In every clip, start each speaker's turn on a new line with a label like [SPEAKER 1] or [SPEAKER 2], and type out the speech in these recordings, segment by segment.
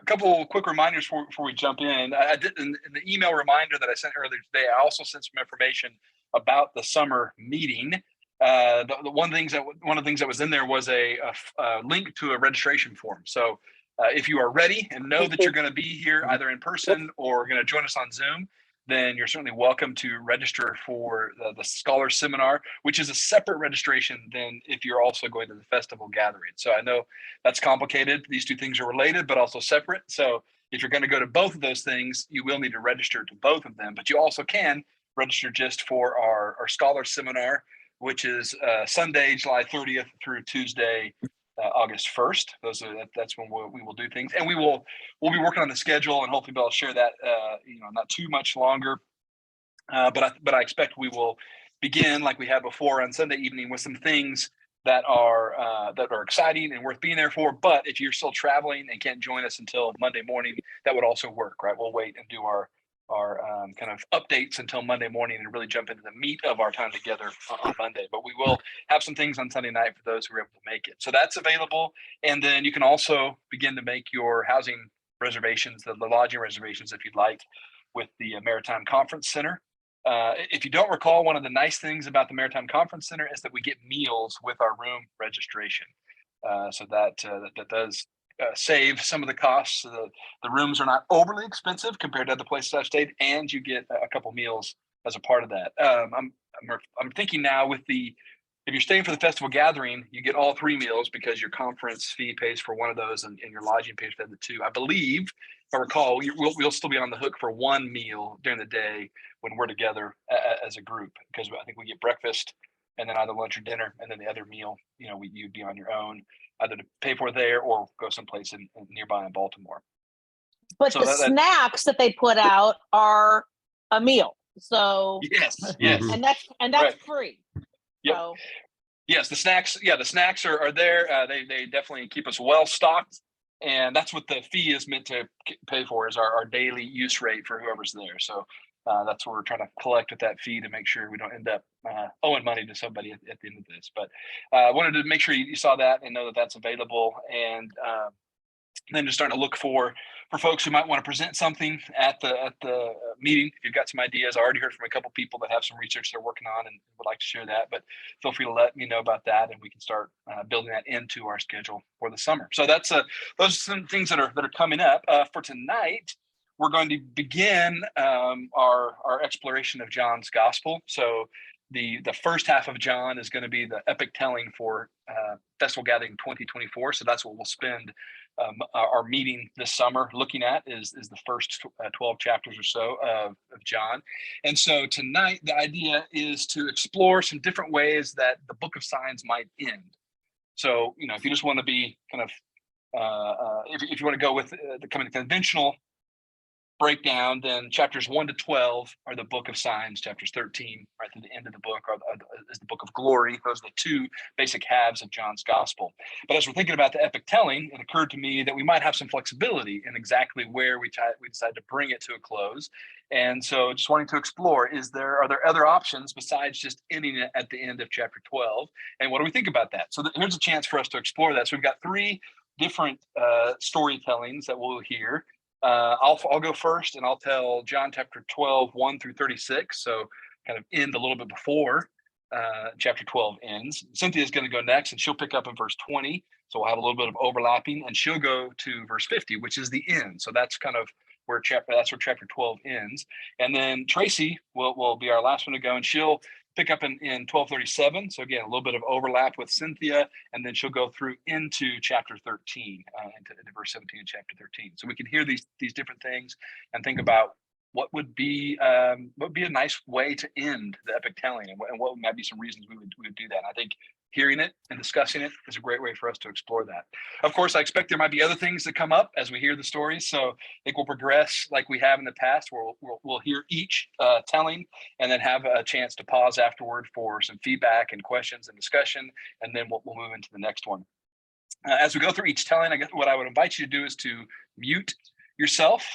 [SPEAKER 1] Couple quick reminders before we jump in. I did in the email reminder that I sent earlier today. I also sent some information about the summer meeting. One of the things that was in there was a link to a registration form. So if you are ready and know that you're going to be here either in person or going to join us on Zoom, then you're certainly welcome to register for the Scholar Seminar, which is a separate registration than if you're also going to the festival gathering. So I know that's complicated. These two things are related, but also separate. So if you're going to go to both of those things, you will need to register to both of them, but you also can register just for our Scholar Seminar, which is Sunday, July 30th through Tuesday, August 1st. That's when we will do things, and we'll be working on the schedule, and hopefully I'll share that not too much longer. But I expect we will begin like we had before on Sunday evening with some things that are exciting and worth being there for. But if you're still traveling and can't join us until Monday morning, that would also work, right? We'll wait and do our kind of updates until Monday morning and really jump into the meat of our time together on Monday. But we will have some things on Sunday night for those who are able to make it. So that's available. And then you can also begin to make your housing reservations, the lodging reservations, if you'd like, with the Maritime Conference Center. If you don't recall, one of the nice things about the Maritime Conference Center is that we get meals with our room registration. So that does save some of the costs. The rooms are not overly expensive compared to other places I've stayed, and you get a couple meals as a part of that. I'm thinking now if you're staying for the festival gathering, you get all 3 meals because your conference fee pays for one of those and your lodging pays for the 2. I believe, if I recall, we'll still be on the hook for 1 meal during the day when we're together as a group, because I think we get breakfast and then either lunch or dinner, and then the other meal, you'd be on your own, either to pay for there or go someplace in nearby in Baltimore.
[SPEAKER 2] But so snacks that they put out are a meal. So
[SPEAKER 1] yes,
[SPEAKER 2] and that's right. Free.
[SPEAKER 1] Yep. So. Yes, the snacks. Yeah, the snacks are there. They definitely keep us well stocked, and that's what the fee is meant to pay for, is our daily use rate for whoever's there. So that's what we're trying to collect with that fee to make sure we don't end up owing money to somebody at the end of this. But I wanted to make sure you saw that and know that that's available, and then just starting to look for folks who might want to present something at the meeting. If you've got some ideas, I already heard from a couple people that have some research they're working on and would like to share that, but feel free to let me know about that, and we can start building that into our schedule for the summer. So that's those are some things that are coming up. For tonight, we're going to begin our exploration of John's gospel. So the first half of John is going to be the epic telling for Festival Gathering 2024. So that's what we'll spend our meeting this summer looking at is the first 12 chapters or so of John. And so tonight, the idea is to explore some different ways that the book of signs might end. So, if you just want to be kind of, if you want to go with the kind of conventional breakdown, then chapters 1 to 12 are the book of signs. Chapters 13 right to the end of the book is the book of glory. Those are the 2 basic halves of John's gospel. But as we're thinking about the epic telling, it occurred to me that we might have some flexibility in exactly where we decide to bring it to a close. And so just wanting to explore, are there other options besides just ending it at the end of chapter 12? And what do we think about that? So here's a chance for us to explore that. So we've got 3 different storytellings that we'll hear. I'll go first, and I'll tell John chapter 12, 1 through 36. So kind of end a little bit before chapter 12 ends. Cynthia's going to go next, and she'll pick up in verse 20. So we'll have a little bit of overlapping, and she'll go to verse 50, which is the end. So that's kind of where chapter 12 ends. And then Tracy will be our last one to go, and she'll pick up in 1237. So again, a little bit of overlap with Cynthia, and then she'll go through into chapter 13, into verse 17 in chapter 13. So we can hear these different things and think about what would be a nice way to end the epic telling, and what might be some reasons we would do that. And I think hearing it and discussing it is a great way for us to explore that. Of course, I expect there might be other things that come up as we hear the stories. So I think we'll progress like we have in the past, where we'll hear each telling and then have a chance to pause afterward for some feedback and questions and discussion, and then we'll move into the next one. As we go through each telling, I guess what I would invite you to do is to mute yourself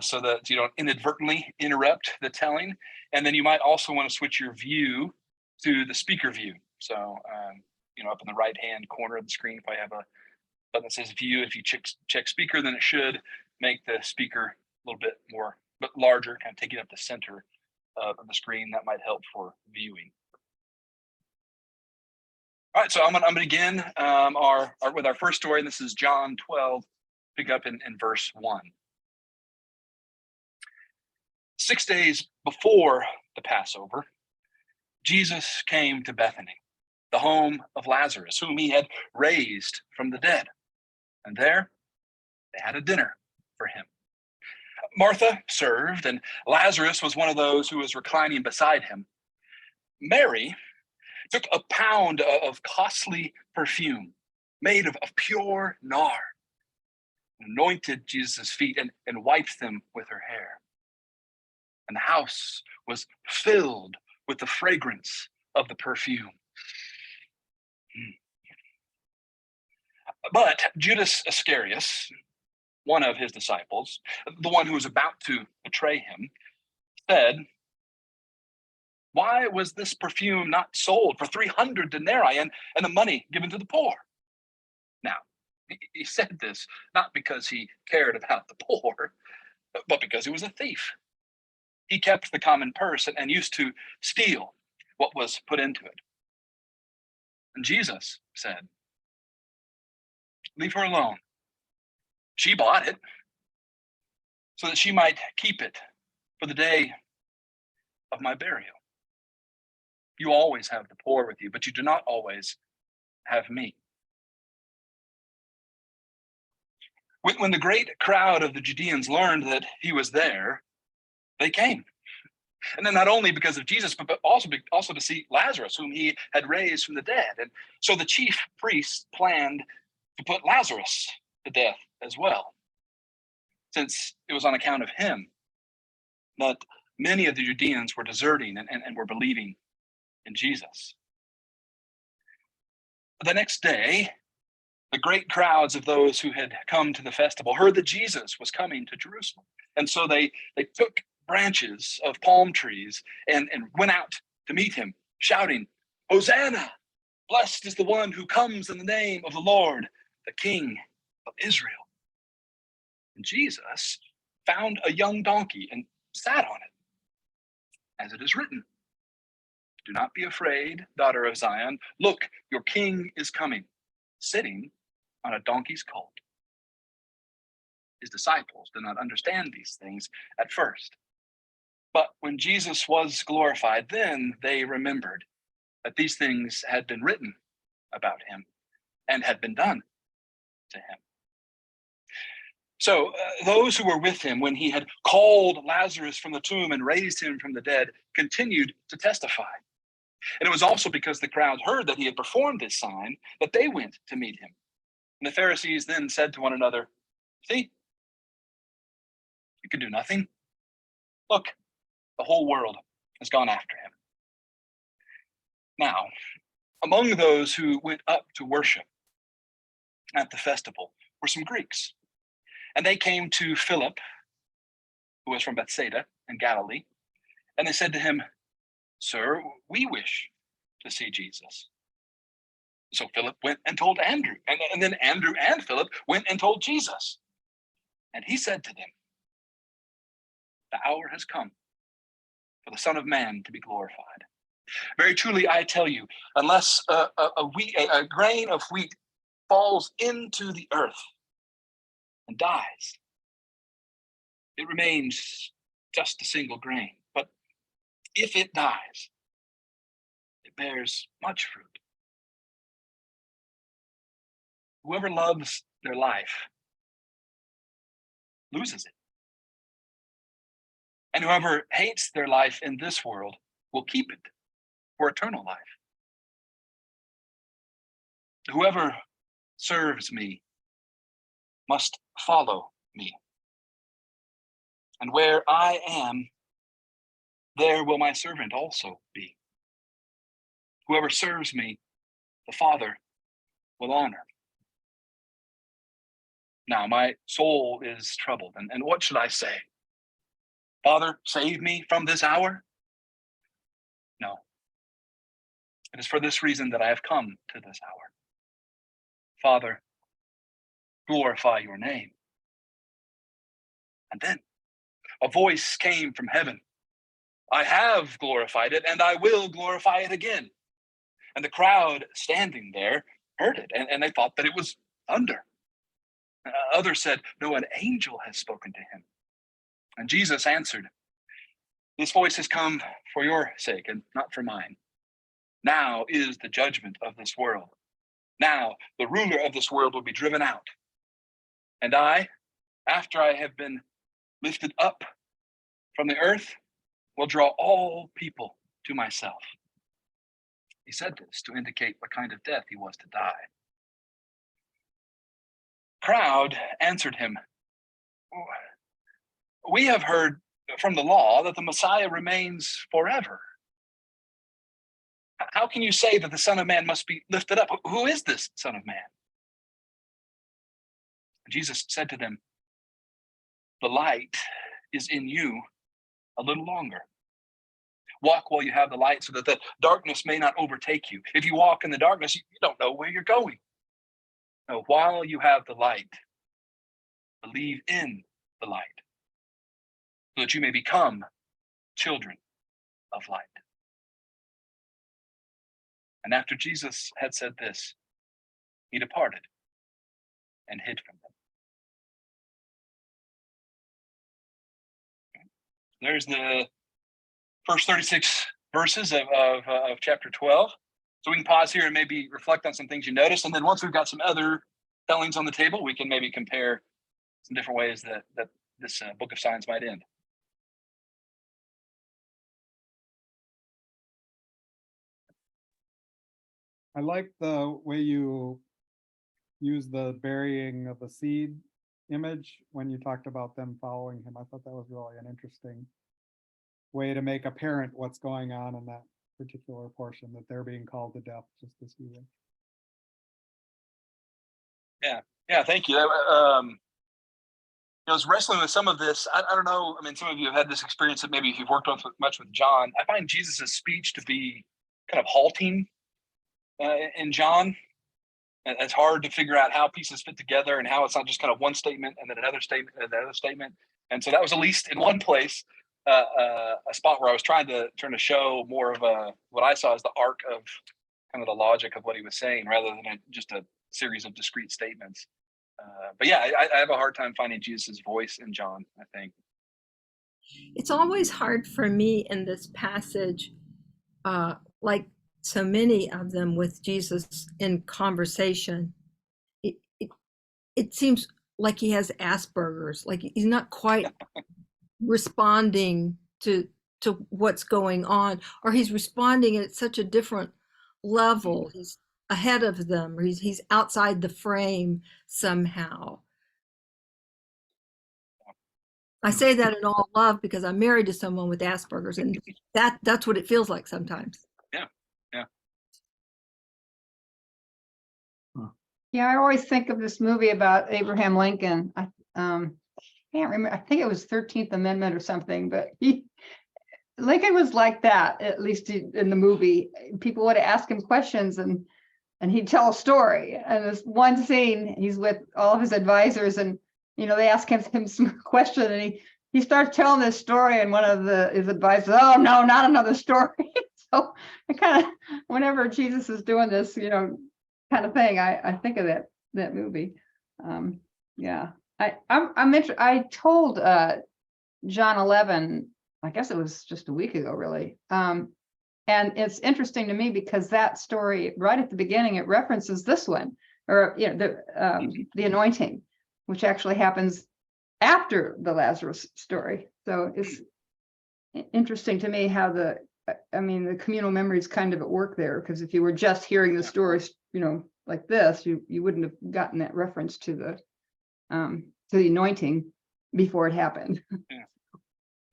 [SPEAKER 1] so that you don't inadvertently interrupt the telling. And then you might also want to switch your view to the speaker view. So, up in the right-hand corner of the screen, if I have button that says view. If you check speaker, then it should make the speaker a little bit more, but larger, kind of taking up the center of the screen. That might help for viewing. All right, so I'm gonna begin with our first story, and this is John 12, pick up in verse 1. 6 days before the Passover, Jesus came to Bethany, the home of Lazarus, whom he had raised from the dead. And there they had a dinner for him. Martha served, and Lazarus was one of those who was reclining beside him. Mary took a pound of costly perfume made of pure nard, anointed Jesus' feet, and wiped them with her hair. And the house was filled with the fragrance of the perfume. But Judas Iscariot, one of his disciples, the one who was about to betray him, said, "Why was this perfume not sold for 300 denarii and the money given to the poor?" Now, he said this not because he cared about the poor, but because he was a thief. He kept the common purse and used to steal what was put into it. And Jesus said, "Leave her alone. She bought it so that she might keep it for the day of my burial. You always have the poor with you, but you do not always have me." When the great crowd of the Judeans learned that he was there, they came. And then not only because of Jesus, but also to see Lazarus, whom he had raised from the dead. And so the chief priests planned to put Lazarus to death as well, since it was on account of him that many of the Judeans were deserting and were believing in Jesus. The next day, the great crowds of those who had come to the festival heard that Jesus was coming to Jerusalem. And so they took branches of palm trees and went out to meet him, shouting, "Hosanna! Blessed is the one who comes in the name of the Lord, the King of Israel." And Jesus found a young donkey and sat on it, as it is written, "Do not be afraid, daughter of Zion. Look, your king is coming, sitting on a donkey's colt." His disciples did not understand these things at first. But when Jesus was glorified, then they remembered that these things had been written about him and had been done to him. So those who were with him when he had called Lazarus from the tomb and raised him from the dead continued to testify. And it was also because the crowd heard that he had performed this sign that they went to meet him. And the Pharisees then said to one another, "See, you can do nothing. Look, the whole world has gone after him." Now, among those who went up to worship at the festival were some Greeks. And they came to Philip, who was from Bethsaida in Galilee, and they said to him, "Sir, we wish to see Jesus." So Philip went and told Andrew, and then Andrew and Philip went and told Jesus. And he said to them, "The hour has come for the Son of Man to be glorified. Very truly, I tell you, unless a grain of wheat falls into the earth and dies, it remains just a single grain. But if it dies, it bears much fruit. Whoever loves their life loses it. And whoever hates their life in this world will keep it for eternal life. Whoever serves me must follow me. And where I am, there will my servant also be. Whoever serves me, the Father will honor." Now my soul is troubled, and what should I say? "Father, save me from this hour"? No. It is for this reason that I have come to this hour. Father, glorify your name. And then a voice came from heaven. I have glorified it, and I will glorify it again. And the crowd standing there heard it, and they thought that it was thunder. Others said, no, an angel has spoken to him. And Jesus answered, this voice has come for your sake and not for mine. Now is the judgment of this world. Now the ruler of this world will be driven out. And I, after I have been lifted up from the earth, will draw all people to myself. He said this to indicate what kind of death he was to die. Crowd answered him, we have heard from the law that the Messiah remains forever. How can you say that the Son of Man must be lifted up? Who is this Son of Man? Jesus said to them, the light is in you a little longer. Walk while you have the light so that the darkness may not overtake you. If you walk in the darkness, you don't know where you're going. No, while you have the light, believe in the light so that you may become children of light. And after Jesus had said this, he departed and hid from them. There's the first 36 verses of chapter 12. So we can pause here and maybe reflect on some things you noticed. And then once we've got some other tellings on the table, we can maybe compare some different ways that this book of signs might end.
[SPEAKER 3] I like the way you use the burying of the seed image when you talked about them following him. I thought that was really an interesting way to make apparent what's going on in that particular portion, that they're being called to death just as he was.
[SPEAKER 1] Yeah, thank you. I was wrestling with some of this. I don't know. I mean, some of you have had this experience that maybe if you've worked on much with John. I find Jesus' speech to be kind of halting in John. And it's hard to figure out how pieces fit together and how it's not just kind of one statement and then another statement and another statement. And so that was, at least in one place, a spot where I was trying to show more of what I saw as the arc of kind of the logic of what he was saying, rather than just a series of discrete statements. But yeah, I have a hard time finding Jesus' voice in John, I think.
[SPEAKER 4] It's always hard for me in this passage, like so many of them with Jesus in conversation. It seems like he has Asperger's, like he's not quite responding to what's going on, or he's responding at such a different level. He's ahead of them, or he's outside the frame somehow. I say that in all love because I'm married to someone with Asperger's, and that's what it feels like sometimes.
[SPEAKER 5] Yeah, I always think of this movie about Abraham Lincoln. I can't remember. I think it was 13th Amendment or something, but Lincoln was like that, at least in the movie. People would ask him questions and he'd tell a story. And there's one scene, he's with all of his advisors, and they ask him some question, and he starts telling this story, and one of his advisors, oh no, not another story. So I kind of, whenever Jesus is doing this, kind of thing, I think of that movie. Yeah, I told John 11, I guess it was just a week ago, really. And it's interesting to me because that story right at the beginning, it references this one, or the anointing, which actually happens after the Lazarus story. So it's interesting to me how the communal memory is kind of at work there, because if you were just hearing the stories, like this, you wouldn't have gotten that reference to the anointing before it happened.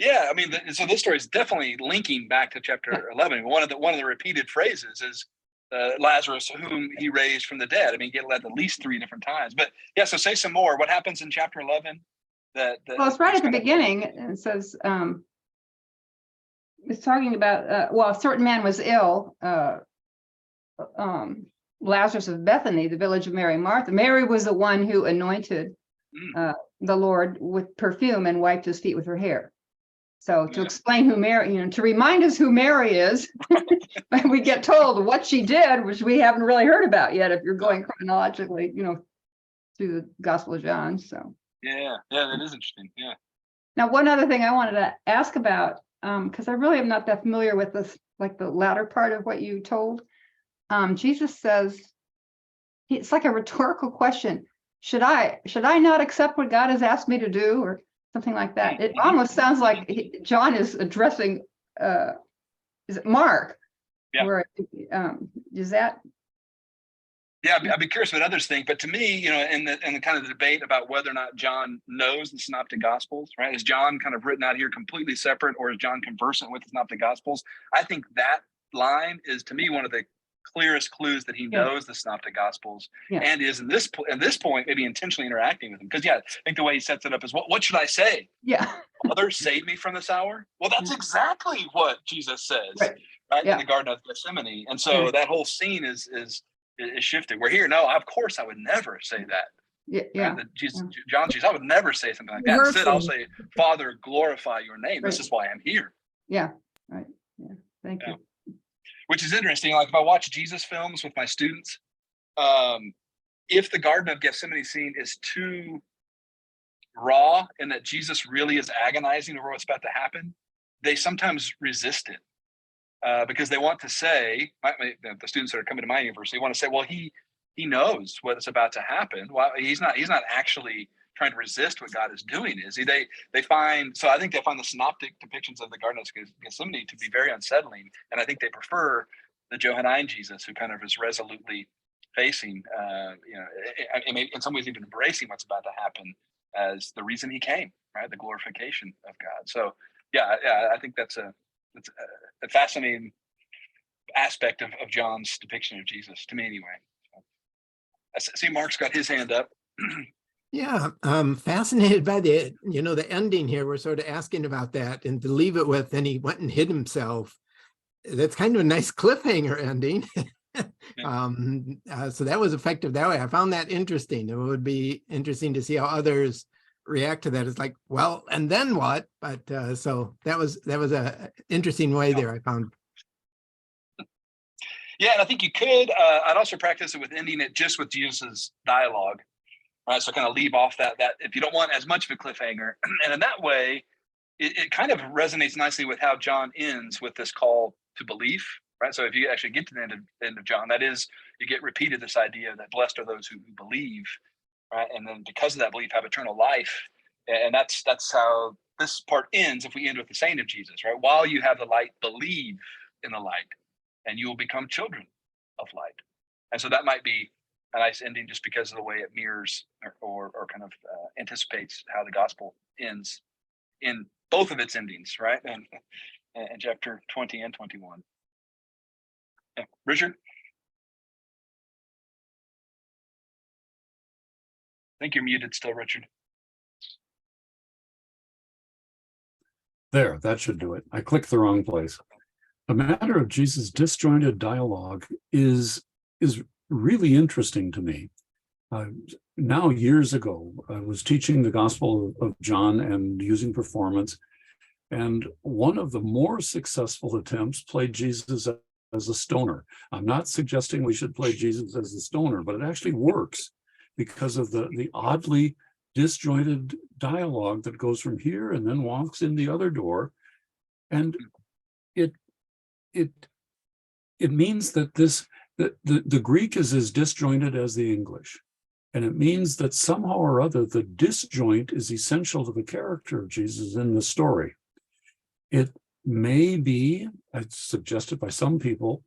[SPEAKER 1] Yeah, I mean, so this story is definitely linking back to chapter 11. One of the repeated phrases is Lazarus, whom he raised from the dead. I mean, you get that at least 3 different times. But yeah, so say some more. What happens in chapter 11? Well,
[SPEAKER 5] it's right at the beginning. It says, it's talking about, a certain man was ill. Lazarus of Bethany, the village of Mary and Martha. Mary was the one who anointed the Lord with perfume and wiped his feet with her hair. So to explain who Mary, to remind us who Mary is, we get told what she did, which we haven't really heard about yet, if you're going chronologically, through the Gospel of John. So
[SPEAKER 1] yeah, that is interesting. Yeah.
[SPEAKER 5] Now, one other thing I wanted to ask about, because I really am not that familiar with this, like the latter part of what you told. Jesus says, it's like a rhetorical question. Should I not accept what God has asked me to do, or something like that? It almost sounds like John is addressing, is it Mark?
[SPEAKER 1] Yeah.
[SPEAKER 5] Where, is that?
[SPEAKER 1] Yeah, I'd be curious what others think. But to me, in the kind of the debate about whether or not John knows the Synoptic Gospels, right? Is John kind of written out here completely separate, or is John conversant with the Synoptic Gospels? I think that line is, to me, one of the clearest clues that he knows the Synoptic Gospels, and is in this point maybe intentionally interacting with them. Because I think the way he sets it up is, what should I say?
[SPEAKER 5] Yeah.
[SPEAKER 1] Father, save me from this hour. Well, that's exactly what Jesus says, right? In the Garden of Gethsemane. And so that whole scene is shifted. We're here. No, of course I would never say that.
[SPEAKER 5] Yeah.
[SPEAKER 1] Right? John Jesus, I would never say something like that. Instead, I'll say, Father, glorify your name. This is why I'm here.
[SPEAKER 5] Yeah. Right. Yeah. Thank you.
[SPEAKER 1] Which is interesting. Like if I watch Jesus films with my students, if the Garden of Gethsemane scene is too raw and that Jesus really is agonizing over what's about to happen, they sometimes resist it because they want to say, the students that are coming to my university want to say, well, he knows what's about to happen. Well, he's not actually trying to resist what God is doing, is he? They find, so I think they find the synoptic depictions of the Garden of Gethsemane to be very unsettling, and I think they prefer the Johannine Jesus, who kind of is resolutely facing, in some ways even embracing what's about to happen as the reason he came, right? The glorification of God. So I think that's a fascinating aspect of John's depiction of Jesus, to me anyway. So, I see Mark's got his hand up.
[SPEAKER 6] Yeah, I'm fascinated by the ending here. We're sort of asking about that, and to leave it with, and he went and hid himself. That's kind of a nice cliffhanger ending. So that was effective that way. I found that interesting. It would be interesting to see how others react to that. It's like, well, and then what? But so that was a interesting way there, I found.
[SPEAKER 1] Yeah, and I think you could. I'd also practice it with ending it just with Jesus's dialogue. Right, so kind of leave off that if you don't want as much of a cliffhanger, and in that way, it kind of resonates nicely with how John ends with this call to belief. Right, so if you actually get to the end of John, that is, you get repeated this idea that blessed are those who believe, right, and then because of that belief have eternal life, and that's how this part ends. If we end with the saying of Jesus, right, while you have the light, believe in the light, and you will become children of light. And so that might be a nice ending just because of the way it mirrors or kind of anticipates how the gospel ends in both of its endings, right? And chapter 20 and 21. Yeah. Richard? I think you're muted still, Richard.
[SPEAKER 7] There, that should do it. I clicked the wrong place. The matter of Jesus' disjointed dialogue is really interesting to me. Now, years ago, I was teaching the Gospel of John and using performance, and one of the more successful attempts played Jesus as a stoner. I'm not suggesting we should play Jesus as a stoner, but it actually works because of the oddly disjointed dialogue that goes from here and then walks in the other door, and it means that the Greek is as disjointed as the English. And it means that somehow or other, the disjoint is essential to the character of Jesus in the story. It may be, as suggested by some people,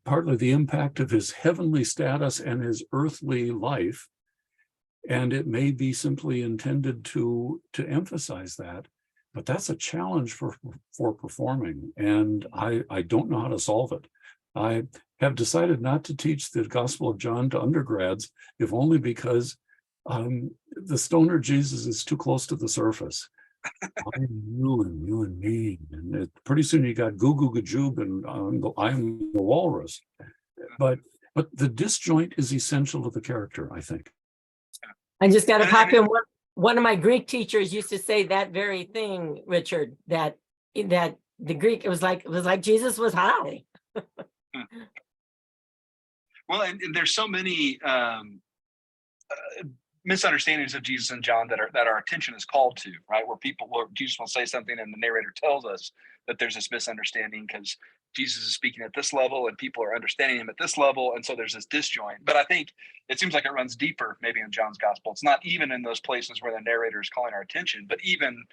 [SPEAKER 7] partly the impact of his heavenly status and his earthly life. And it may be simply intended to emphasize that. But that's a challenge for performing. And I don't know how to solve it. I have decided not to teach the Gospel of John to undergrads, if only because the stoner Jesus is too close to the surface. I'm you and me. And pretty soon you got Goo Goo Gajoob and I'm the walrus. but the disjoint is essential to the character, I think.
[SPEAKER 8] I just got to
[SPEAKER 1] And-
[SPEAKER 8] pop
[SPEAKER 1] and-
[SPEAKER 8] in. One of my Greek teachers used to say that very thing, Richard, that the Greek, it was like Jesus was high.
[SPEAKER 1] Well, and there's so many misunderstandings of Jesus and John that our attention is called to, right? Where Jesus will say something and the narrator tells us that there's this misunderstanding because Jesus is speaking at this level and people are understanding him at this level. And so there's this disjoint. But I think it seems like it runs deeper maybe in John's gospel. It's not even in those places where the narrator is calling our attention, but even,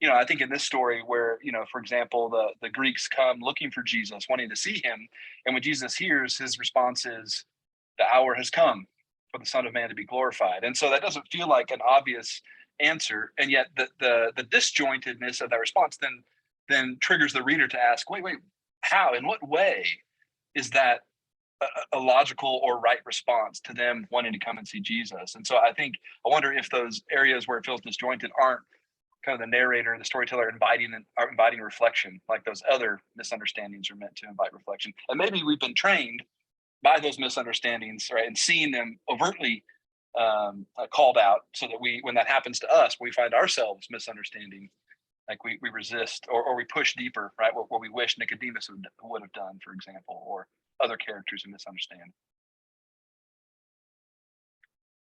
[SPEAKER 1] I think in this story where, for example, the Greeks come looking for Jesus, wanting to see him. And when Jesus hears, his response is, the hour has come for the Son of Man to be glorified. And so that doesn't feel like an obvious answer. And yet the disjointedness of that response then triggers the reader to ask, wait, how, in what way is that a logical or right response to them wanting to come and see Jesus? And so I wonder if those areas where it feels disjointed aren't kind of the narrator, the storyteller inviting reflection, like those other misunderstandings are meant to invite reflection. And maybe we've been trained by those misunderstandings, right, and seeing them overtly called out, so that when that happens to us, we find ourselves misunderstanding, like we resist or we push deeper, right, what we wish Nicodemus would have done, for example, or other characters who misunderstand.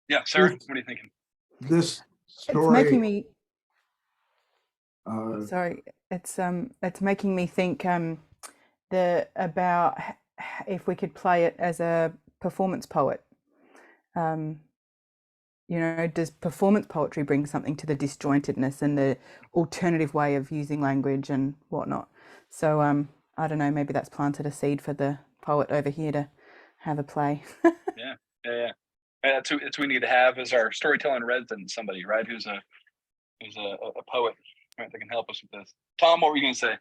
[SPEAKER 1] Yeah, Sarah, what are you thinking?
[SPEAKER 9] This
[SPEAKER 10] It's making
[SPEAKER 9] story,
[SPEAKER 10] me sorry. It's making me think about if we could play it as a performance poet. Does performance poetry bring something to the disjointedness and the alternative way of using language and whatnot? So I don't know, maybe that's planted a seed for the poet over here to have a play.
[SPEAKER 1] Yeah. That's who we need to have as our storytelling resident, somebody, right, who's a poet, right, that can help us with this. Tom, what were you going to say?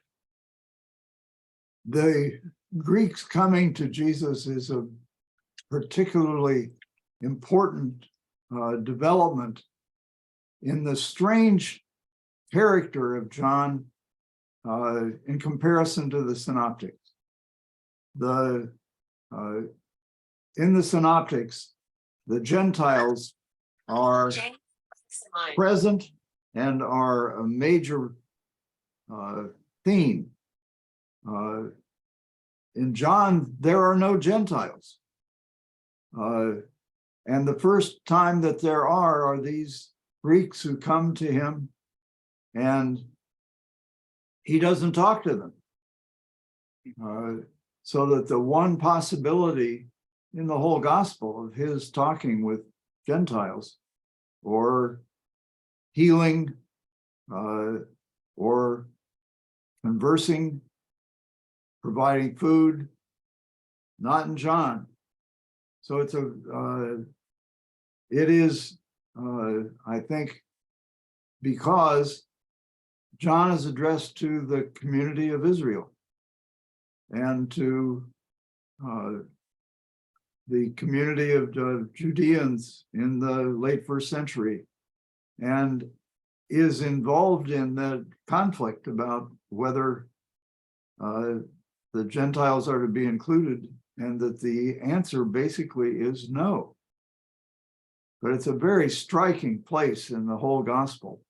[SPEAKER 9] the Greeks coming to Jesus is a particularly important development in the strange character of John in comparison to the synoptics. In the synoptics, the Gentiles are present and are a major theme. In John, there are no Gentiles. And the first time that there are these Greeks who come to him, and he doesn't talk to them. So that the one possibility in the whole gospel of his talking with Gentiles, or healing, or conversing, providing food, not in John. So it is, I think, because John is addressed to the community of Israel and to the community of Judeans in the late first century, and is involved in the conflict about whether the Gentiles are to be included, and that the answer basically is no. But it's a very striking place in the whole gospel.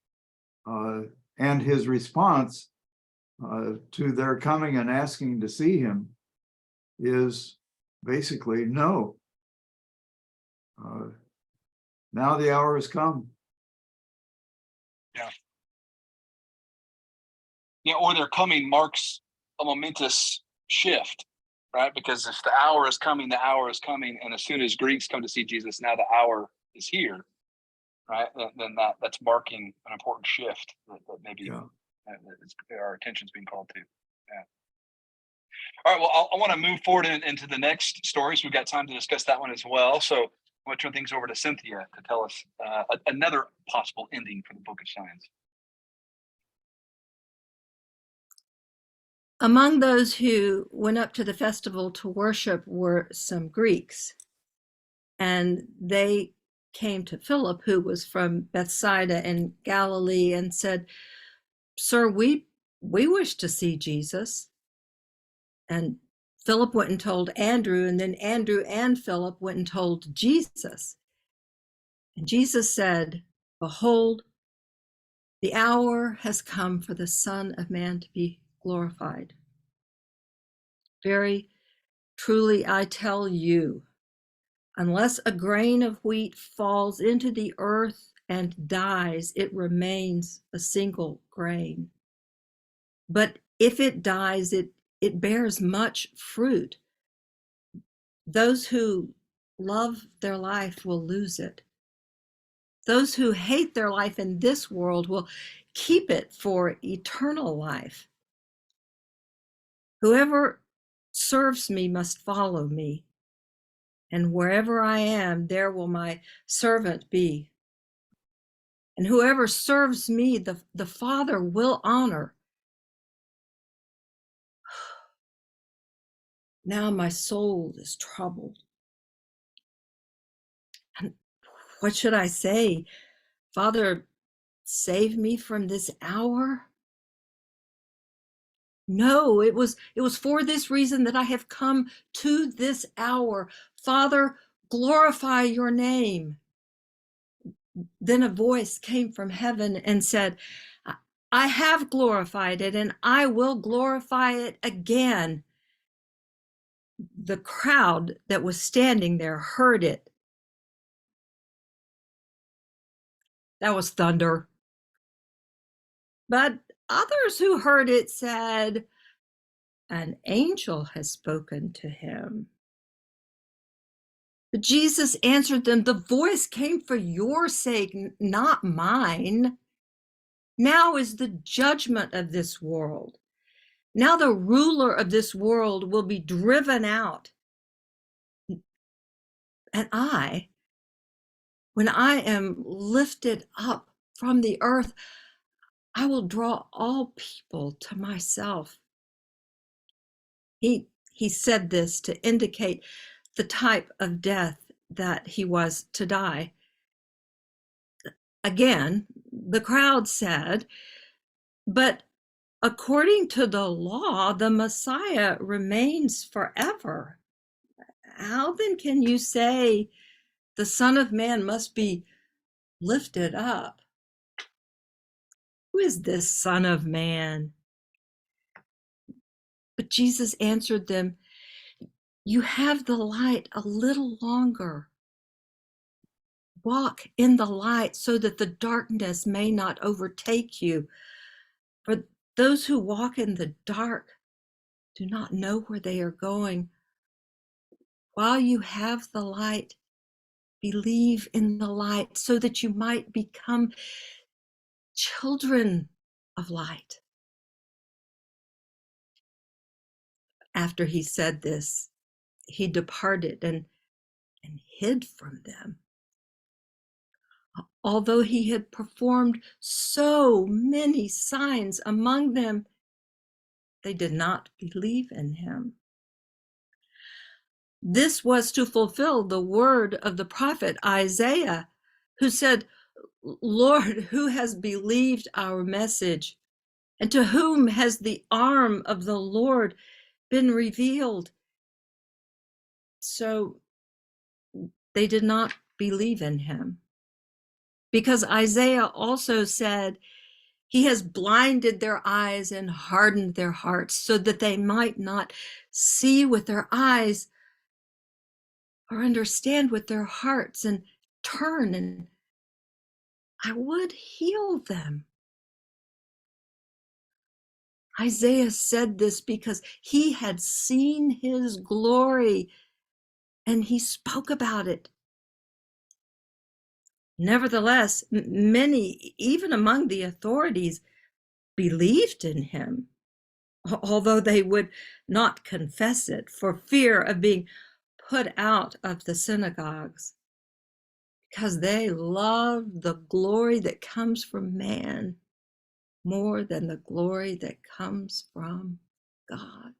[SPEAKER 9] And his response to their coming and asking to see him is basically no. Now the hour has come.
[SPEAKER 1] Yeah, or their coming marks a momentous shift, right? Because if the hour is coming, and as soon as Greeks come to see Jesus, now the hour is here, right? Then that's marking an important shift that maybe our attention's being called to. Yeah. All right. Well, I want to move forward into the next story, so we've got time to discuss that one as well. So I'm going to turn things over to Cynthia to tell us another possible ending for the Book of Signs.
[SPEAKER 4] Among those who went up to the festival to worship were some Greeks, and they came to Philip, who was from Bethsaida in Galilee, and said, "Sir, we wish to see Jesus." And Philip went and told Andrew, and then Andrew and Philip went and told Jesus. And Jesus said, "Behold, the hour has come for the Son of Man to be glorified. Very truly, I tell you, unless a grain of wheat falls into the earth and dies, it remains a single grain. But if it dies, it bears much fruit. Those who love their life will lose it. Those who hate their life in this world will keep it for eternal life. Whoever serves me must follow me, and wherever I am, there will my servant be. And whoever serves me, the Father will honor." Now my soul is troubled. And what should I say? Father, save me from this hour? No, it was for this reason that I have come to this hour. Father, glorify your name. Then a voice came from heaven and said, I have glorified it, and I will glorify it again. The crowd that was standing there heard it. That was thunder. But others who heard it said, an angel has spoken to him. But Jesus answered them, the voice came for your sake, not mine. Now is the judgment of this world. Now the ruler of this world will be driven out. And I, when I am lifted up from the earth, I will draw all people to myself. He said this to indicate the type of death that he was to die. Again, the crowd said, but according to the law, the Messiah remains forever. How then can you say the Son of Man must be lifted up? Who is this Son of Man? But Jesus answered them, you have the light a little longer. Walk in the light so that the darkness may not overtake you. For those who walk in the dark do not know where they are going. While you have the light, believe in the light so that you might become children of light. After he said this, he departed and hid from them. Although he had performed so many signs among them, they did not believe in him. This was to fulfill the word of the prophet Isaiah, who said, Lord, who has believed our message? And to whom has the arm of the Lord been revealed? So they did not believe in him. Because Isaiah also said, he has blinded their eyes and hardened their hearts so that they might not see with their eyes or understand with their hearts and turn, and I would heal them. Isaiah said this because he had seen his glory and he spoke about it. Nevertheless, many, even among the authorities, believed in him, although they would not confess it for fear of being put out of the synagogues, because they love the glory that comes from man more than the glory that comes from God.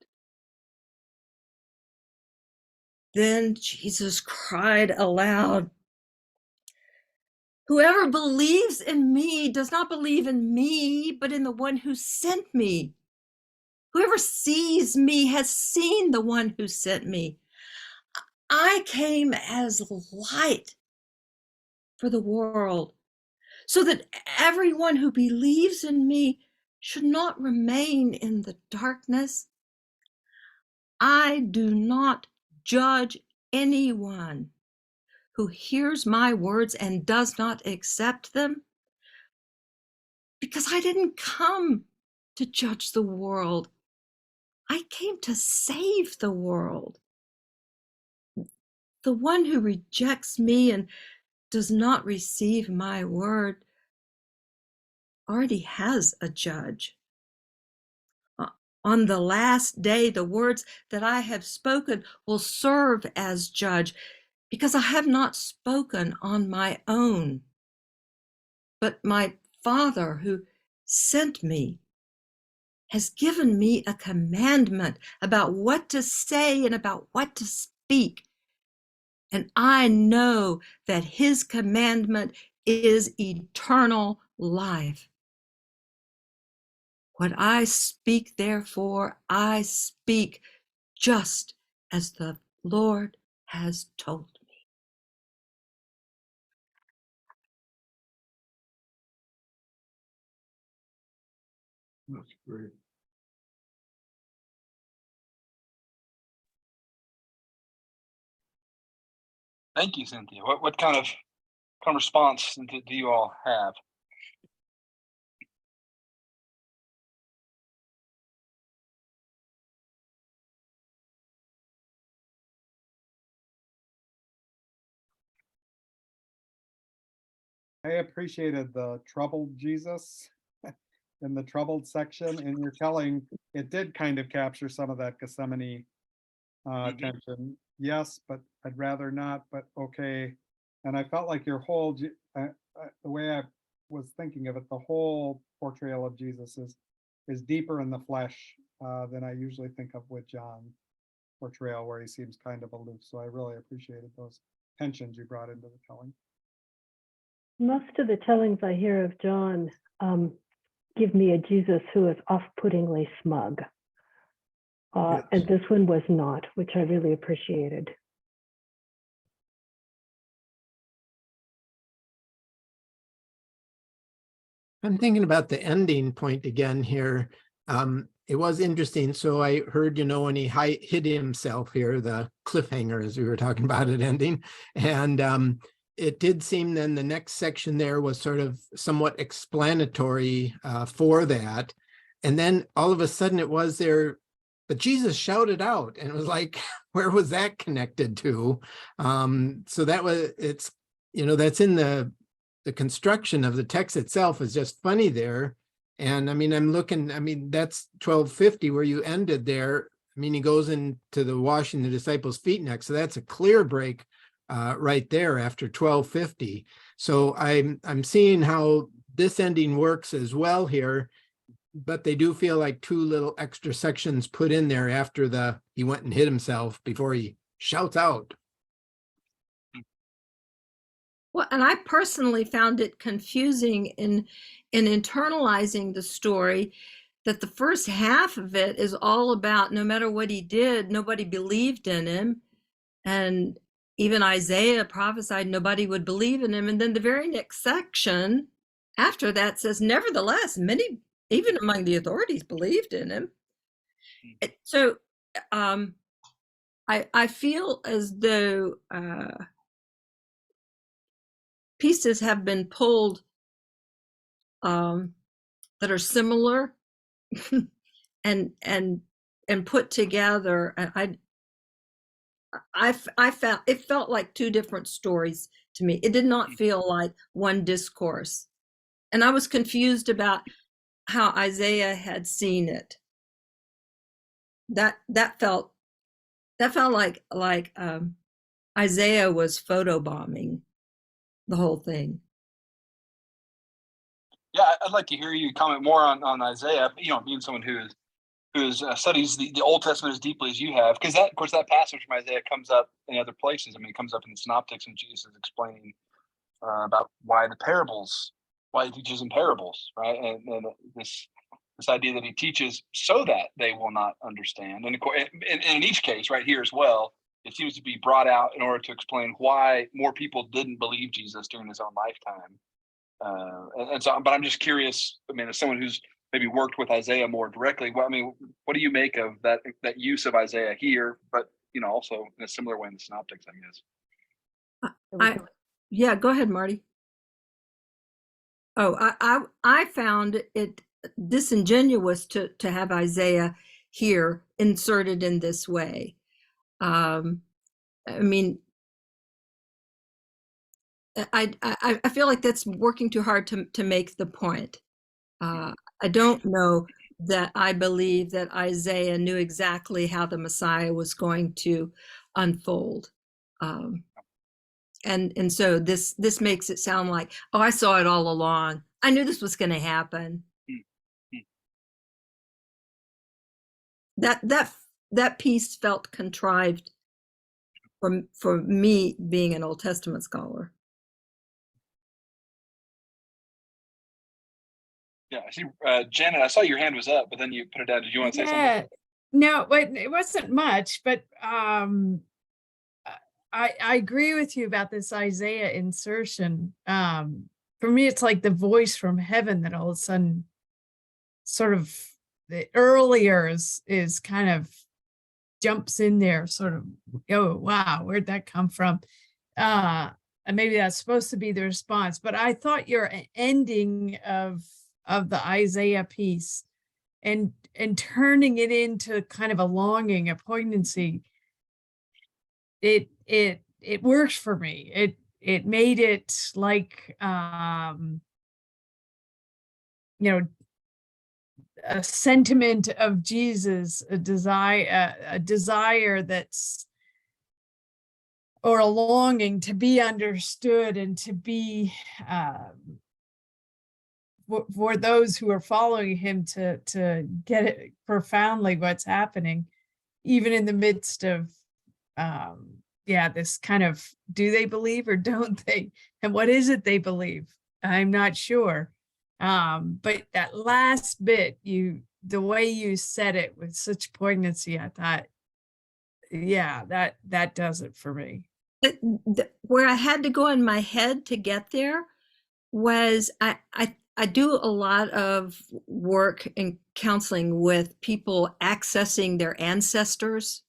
[SPEAKER 4] Then Jesus cried aloud, whoever believes in me does not believe in me, but in the one who sent me. Whoever sees me has seen the one who sent me. I came as light for the world, so that everyone who believes in me should not remain in the darkness. I do not judge anyone who hears my words and does not accept them, because I didn't come to judge the world. I came to save the world. The one who rejects me and does not receive my word already has a judge. On the last day, the words that I have spoken will serve as judge, because I have not spoken on my own, but my Father who sent me has given me a commandment about what to say and about what to speak. And I know that his commandment is eternal life. What I speak, therefore, I speak just as the Lord has told me.
[SPEAKER 9] That's great.
[SPEAKER 1] Thank you, Cynthia. What kind of response do you all have?
[SPEAKER 3] I appreciated the troubled Jesus in the troubled section in your telling. It did kind of capture some of that Gethsemane tension. Yes, but I'd rather not, but okay. And I felt like your whole, the way I was thinking of it, the whole portrayal of Jesus is deeper in the flesh than I usually think of with John portrayal, where he seems kind of aloof. So I really appreciated those tensions you brought into the telling.
[SPEAKER 11] Most of the tellings I hear of John give me a Jesus who is off-puttingly smug.
[SPEAKER 9] Yes.
[SPEAKER 11] And this one was not, which I really appreciated.
[SPEAKER 6] I'm thinking about the ending point again here. It was interesting. So I heard, when he hid himself here, the cliffhanger, as we were talking about it ending. And it did seem then the next section there was sort of somewhat explanatory for that. And then all of a sudden it was there, but Jesus shouted out, and it was like, where was that connected to? So that was, it's, that's in the construction of the text itself is just funny there. And I'm looking, that's 1250 where you ended there. He goes into the washing the disciples' feet next. So that's a clear break right there after 1250. So I'm seeing how this ending works as well here, but they do feel like two little extra sections put in there after he went and hid himself before he shouts out.
[SPEAKER 4] Well, and I personally found it confusing in internalizing the story, that the first half of it is all about no matter what he did, nobody believed in him. And even Isaiah prophesied nobody would believe in him. And then the very next section after that says, nevertheless, many, even among the authorities, believed in him. So I feel as though pieces have been pulled that are similar and put together. I felt it felt like two different stories to me. It did not feel like one discourse, and I was confused about how Isaiah had seen it. That felt like Isaiah was photobombing the whole thing.
[SPEAKER 1] Yeah, I'd like to hear you comment more on Isaiah. Being someone who studies the Old Testament as deeply as you have, because of course that passage from Isaiah comes up in other places. It comes up in the Synoptics, and Jesus is explaining about why he teaches in parables, right? And this this idea that he teaches so that they will not understand. And of course, and in each case, right here as well, it seems to be brought out in order to explain why more people didn't believe Jesus during his own lifetime. And so, but I'm just curious. I mean, as someone who's maybe worked with Isaiah more directly, what do you make of that use of Isaiah here? But also in a similar way in the Synoptics, I guess.
[SPEAKER 4] Yeah, go ahead, Marty. Oh, I found it disingenuous to have Isaiah here inserted in this way. I mean, I feel like that's working too hard to make the point. I don't know that I believe that Isaiah knew exactly how the Messiah was going to unfold. And so this makes it sound like, oh, I saw it all along. I knew this was going to happen. That piece felt contrived for me being an Old Testament scholar.
[SPEAKER 1] Yeah, I see, Janet, I saw your hand was up, but then you put it down. Did you want to say something?
[SPEAKER 12] No, but it wasn't much, but I agree with you about this Isaiah insertion. For me, it's like the voice from heaven that all of a sudden sort of the earlier is kind of jumps in there, sort of, oh, wow, where'd that come from? And maybe that's supposed to be the response, but I thought your ending of the Isaiah piece and turning it into kind of a longing, a poignancy, it works for me. It made it like a sentiment of Jesus, a desire that's, or a longing to be understood and to be for those who are following him to get it profoundly what's happening, even in the midst of this kind of, do they believe or don't they? And what is it they believe? I'm not sure. But that last bit, the way you said it with such poignancy, I thought, yeah, that does it for me.
[SPEAKER 4] Where I had to go in my head to get there was I do a lot of work in counseling with people accessing their ancestors,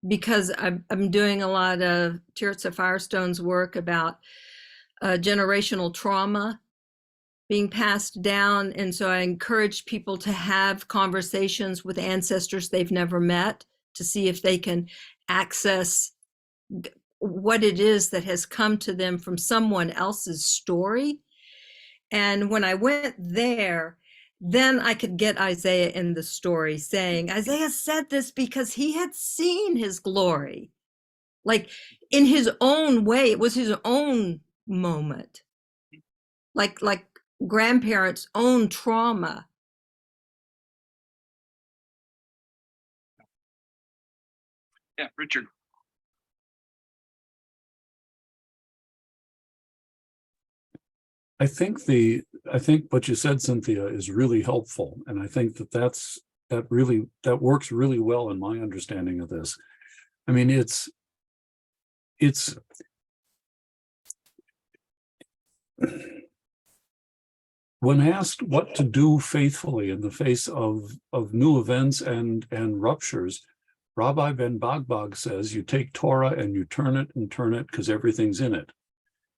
[SPEAKER 4] because I'm doing a lot of Tirza Firestone's work about generational trauma being passed down. And so I encourage people to have conversations with ancestors they've never met to see if they can access what it is that has come to them from someone else's story. And when I went there, then I could get Isaiah in the story, saying, Isaiah said this because he had seen his glory. Like in his own way, it was his own moment. Like grandparents' own trauma.
[SPEAKER 1] Yeah, Richard.
[SPEAKER 7] I think what you said, Cynthia, is really helpful, and I think that works really well in my understanding of this. I mean, it's when asked what to do faithfully in the face of new events and ruptures, Rabbi Ben Bagbag says you take Torah and you turn it because everything's in it.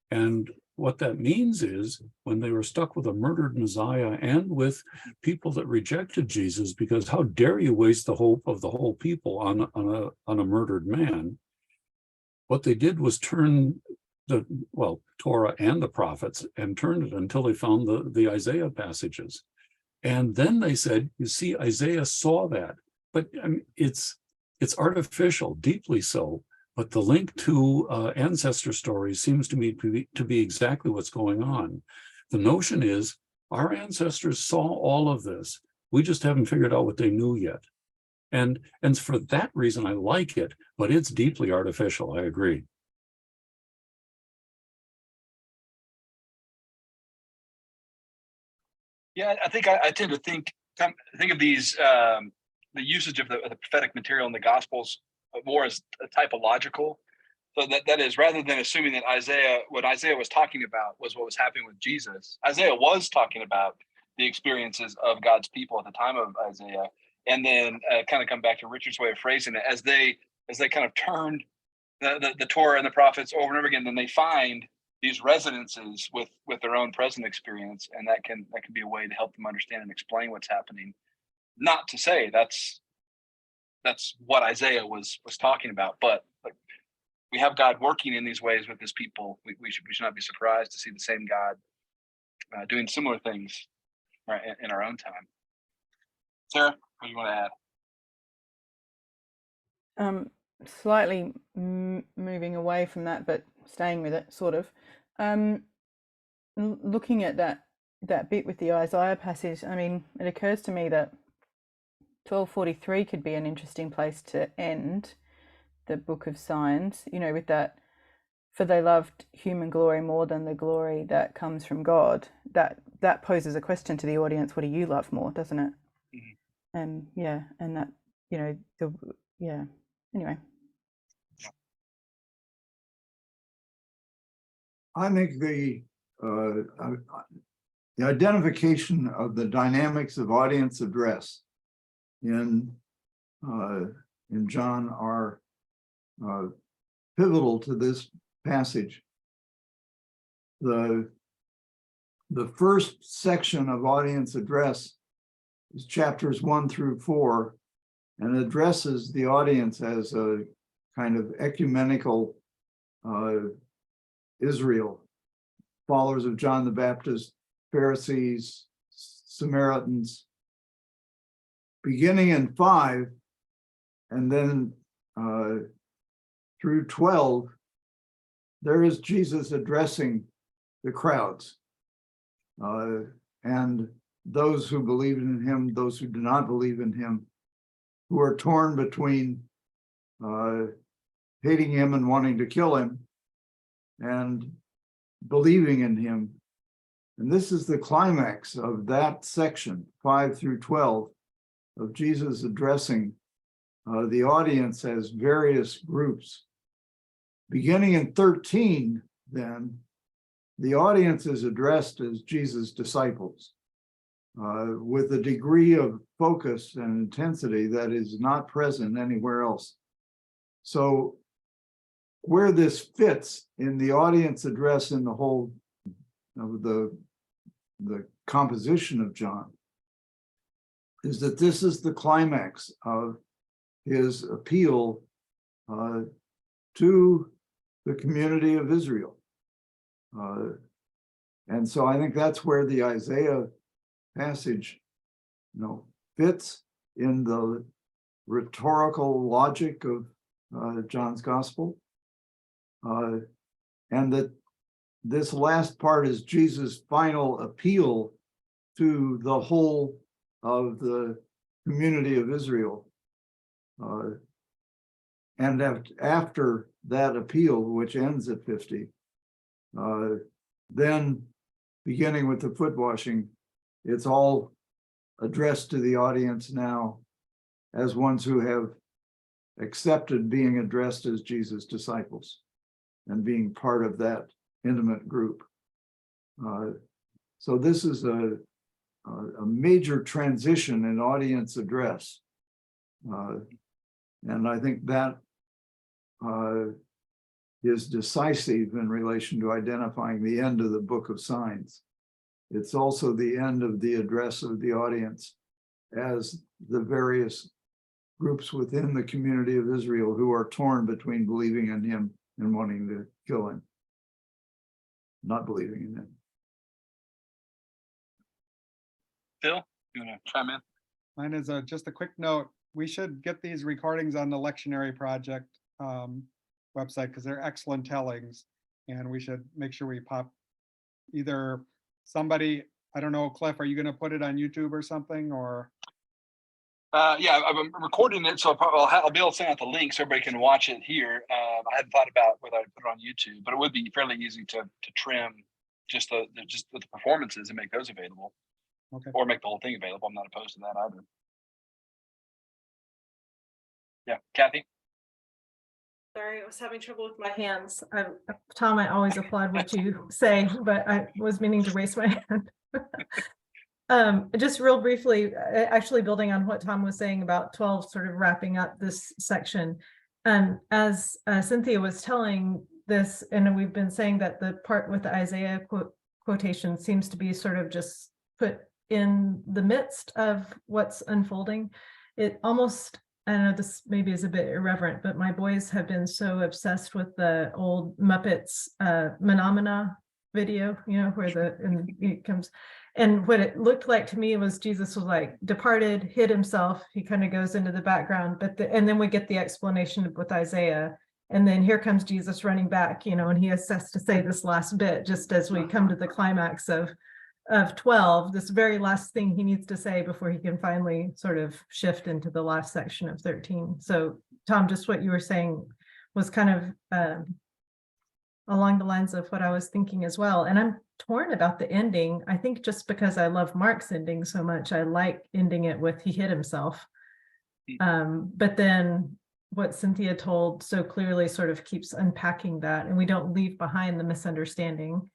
[SPEAKER 7] And what that means is when they were stuck with a murdered Messiah and with people that rejected Jesus, because how dare you waste the hope of the whole people on a murdered man? What they did was turn Torah and the prophets and turned it until they found the Isaiah passages. And then they said, you see, Isaiah saw that, but I mean, it's artificial, deeply so. But the link to ancestor stories seems to me to be exactly what's going on. The notion is our ancestors saw all of this. We just haven't figured out what they knew yet. And for that reason, I like it, but it's deeply artificial. I agree.
[SPEAKER 1] Yeah, I think I tend to think of these the usage of the prophetic material in the Gospels more as a typological. So that is, rather than assuming that what Isaiah was talking about was what was happening with Jesus, Isaiah was talking about the experiences of God's people at the time of Isaiah, and then kind of come back to Richard's way of phrasing it, as they kind of turned the Torah and the prophets over and over again, then they find these resonances with their own present experience, and that can be a way to help them understand and explain what's happening. Not to say that's what Isaiah was talking about, but like, we have God working in these ways with his people. We should not be surprised to see the same God doing similar things in our own time. Sarah, what do you want to add?
[SPEAKER 10] Slightly moving away from that, but staying with it, sort of. Looking at that bit with the Isaiah passage, I mean, it occurs to me that 1243 could be an interesting place to end the book of signs, with that, for they loved human glory more than the glory that comes from God. That poses a question to the audience: what do you love more, doesn't it? Mm-hmm. And that, anyway.
[SPEAKER 9] I think the identification of the dynamics of audience address in John are pivotal to this passage. The first section of audience address is chapters 1 through 4, and addresses the audience as a kind of ecumenical Israel, followers of John the Baptist, Pharisees, Samaritans. Beginning in 5, and then through 12, there is Jesus addressing the crowds, and those who believe in him, those who do not believe in him, who are torn between hating him and wanting to kill him, and believing in him. And this is the climax of that section, 5 through 12, of Jesus addressing the audience as various groups. Beginning in 13, then, the audience is addressed as Jesus' disciples, with a degree of focus and intensity that is not present anywhere else. So where this fits in the audience address in the whole of the composition of John is that this is the climax of his appeal to the community of Israel. And so I think that's where the Isaiah passage, fits in the rhetorical logic of John's gospel. And that this last part is Jesus' final appeal to the whole of the community of Israel. And after that appeal, which ends at 50, then beginning with the foot washing, it's all addressed to the audience now as ones who have accepted being addressed as Jesus' disciples and being part of that intimate group. So this is a major transition in audience address. And I think that is decisive in relation to identifying the end of the book of signs. It's also the end of the address of the audience as the various groups within the community of Israel who are torn between believing in him and wanting to kill him, not believing in him.
[SPEAKER 1] Phil, you want to chime in?
[SPEAKER 3] Mine is just a quick note. We should get these recordings on the Lectionary Project website because they're excellent tellings, and we should make sure we pop either somebody, I don't know, Cliff, are you going to put it on YouTube or something, or?
[SPEAKER 1] Yeah, I'm recording it, so I'll be able to send out the link so everybody can watch it here. I hadn't thought about whether I'd put it on YouTube, but it would be fairly easy to trim just the performances and make those available.
[SPEAKER 3] Okay.
[SPEAKER 1] or make the whole thing available. I'm not opposed to that either. Yeah, Kathy.
[SPEAKER 13] Sorry, I was having trouble with my hands. Tom, I always applaud what you say, but I was meaning to raise my hand. Just real briefly, actually building on what Tom was saying about 12, sort of wrapping up this section. As Cynthia was telling this, and we've been saying that the part with the Isaiah quotation seems to be sort of just put in the midst of what's unfolding. It almost, I know this maybe is a bit irreverent, but my boys have been so obsessed with the old Muppets Phenomena video, where it comes, and what it looked like to me was Jesus was like departed, hid himself. He kind of goes into the background, and then we get the explanation with Isaiah, and then here comes Jesus running back, and he has to say this last bit just as we come to the climax of 12, this very last thing he needs to say before he can finally sort of shift into the last section of 13. So Tom, just what you were saying was kind of along the lines of what I was thinking as well. And I'm torn about the ending. I think just because I love Mark's ending so much, I like ending it with he hid himself. But then what Cynthia told so clearly sort of keeps unpacking that, and we don't leave behind the misunderstanding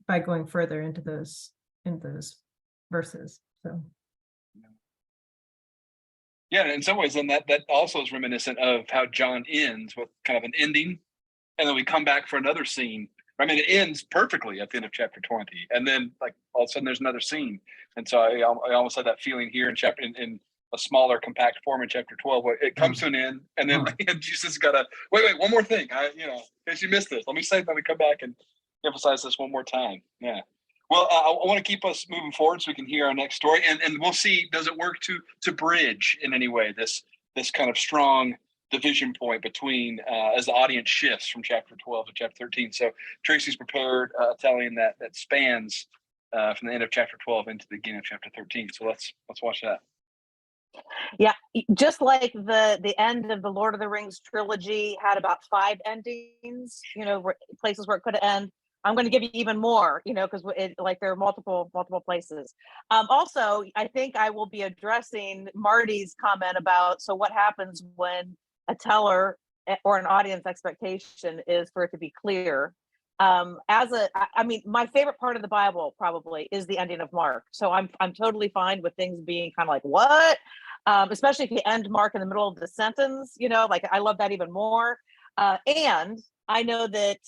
[SPEAKER 13] by going further into those verses. So
[SPEAKER 1] Yeah, in some ways, then that also is reminiscent of how John ends with kind of an ending, and then we come back for another scene. I mean, it ends perfectly at the end of chapter 20, and then like all of a sudden there's another scene. And so I almost had that feeling here in a smaller, compact form in chapter 12, where it comes to an end, and then Jesus got to wait, one more thing. In case you missed this, let me say that we come back and emphasize this one more time. Yeah. Well, I want to keep us moving forward so we can hear our next story, and we'll see, does it work to bridge in any way this kind of strong division point between as the audience shifts from chapter 12 to chapter 13. So Tracy's prepared a telling that spans from the end of chapter 12 into the beginning of chapter 13. So let's watch that.
[SPEAKER 2] Yeah, just like the end of the Lord of the Rings trilogy had about 5 endings, places where it could end. I'm going to give you even more, because there are multiple places. Also, I think I will be addressing Marty's comment about, so what happens when a teller or an audience expectation is for it to be clear. My favorite part of the Bible probably is the ending of Mark. So I'm totally fine with things being kind of like, what? Especially if you end Mark in the middle of the sentence, I love that even more. And I know that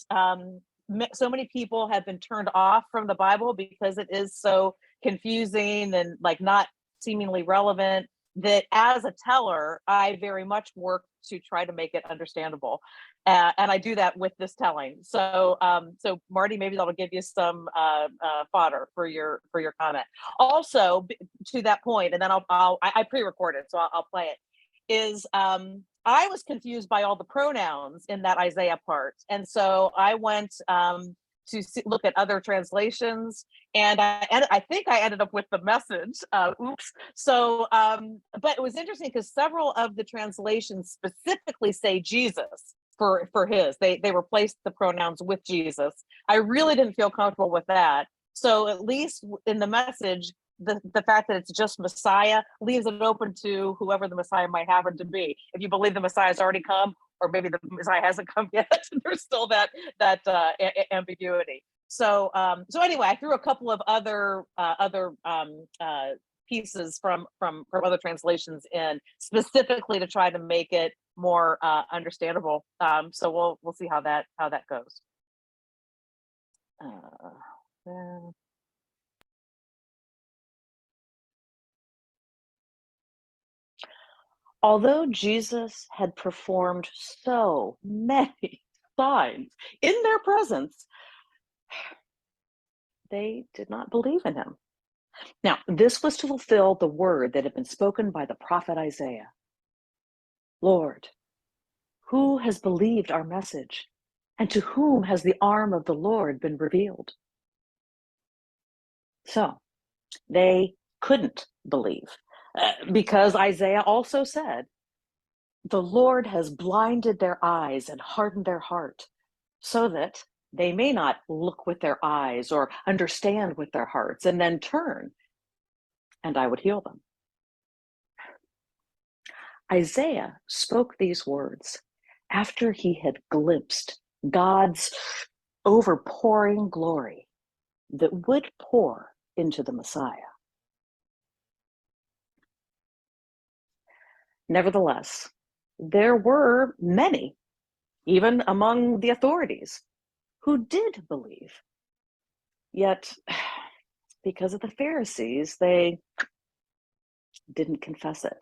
[SPEAKER 2] so many people have been turned off from the Bible because it is so confusing and not seemingly relevant, that as a teller, I very much work to try to make it understandable. And I do that with this telling. So Marty, maybe that'll give you some fodder for your comment. Also, to that point, and then I pre-recorded, so I'll play it, is I was confused by all the pronouns in that Isaiah part. And so I went to look at other translations, and I think I ended up with the Message. Oops. So, but it was interesting because several of the translations specifically say Jesus for his. They replaced the pronouns with Jesus. I really didn't feel comfortable with that. So at least in the Message, the fact that it's just Messiah leaves it open to whoever the Messiah might happen to be. If you believe the Messiah has already come, or maybe the Messiah hasn't come yet, there's still that ambiguity. So anyway, I threw a couple of other pieces from other translations in, specifically to try to make it more understandable. So we'll see how that goes. Although Jesus had performed so many signs in their presence, they did not believe in him. Now, this was to fulfill the word that had been spoken by the prophet Isaiah. Lord, who has believed our message, and to whom has the arm of the Lord been revealed? So they couldn't believe. Because Isaiah also said, the Lord has blinded their eyes and hardened their heart, so that They may not look with their eyes or understand with their hearts and then turn, and I would heal them. Isaiah spoke these words after he had glimpsed God's overpouring glory that would pour into the Messiah. Nevertheless, there were many, even among the authorities, who did believe. Yet, because of the Pharisees, they didn't confess it,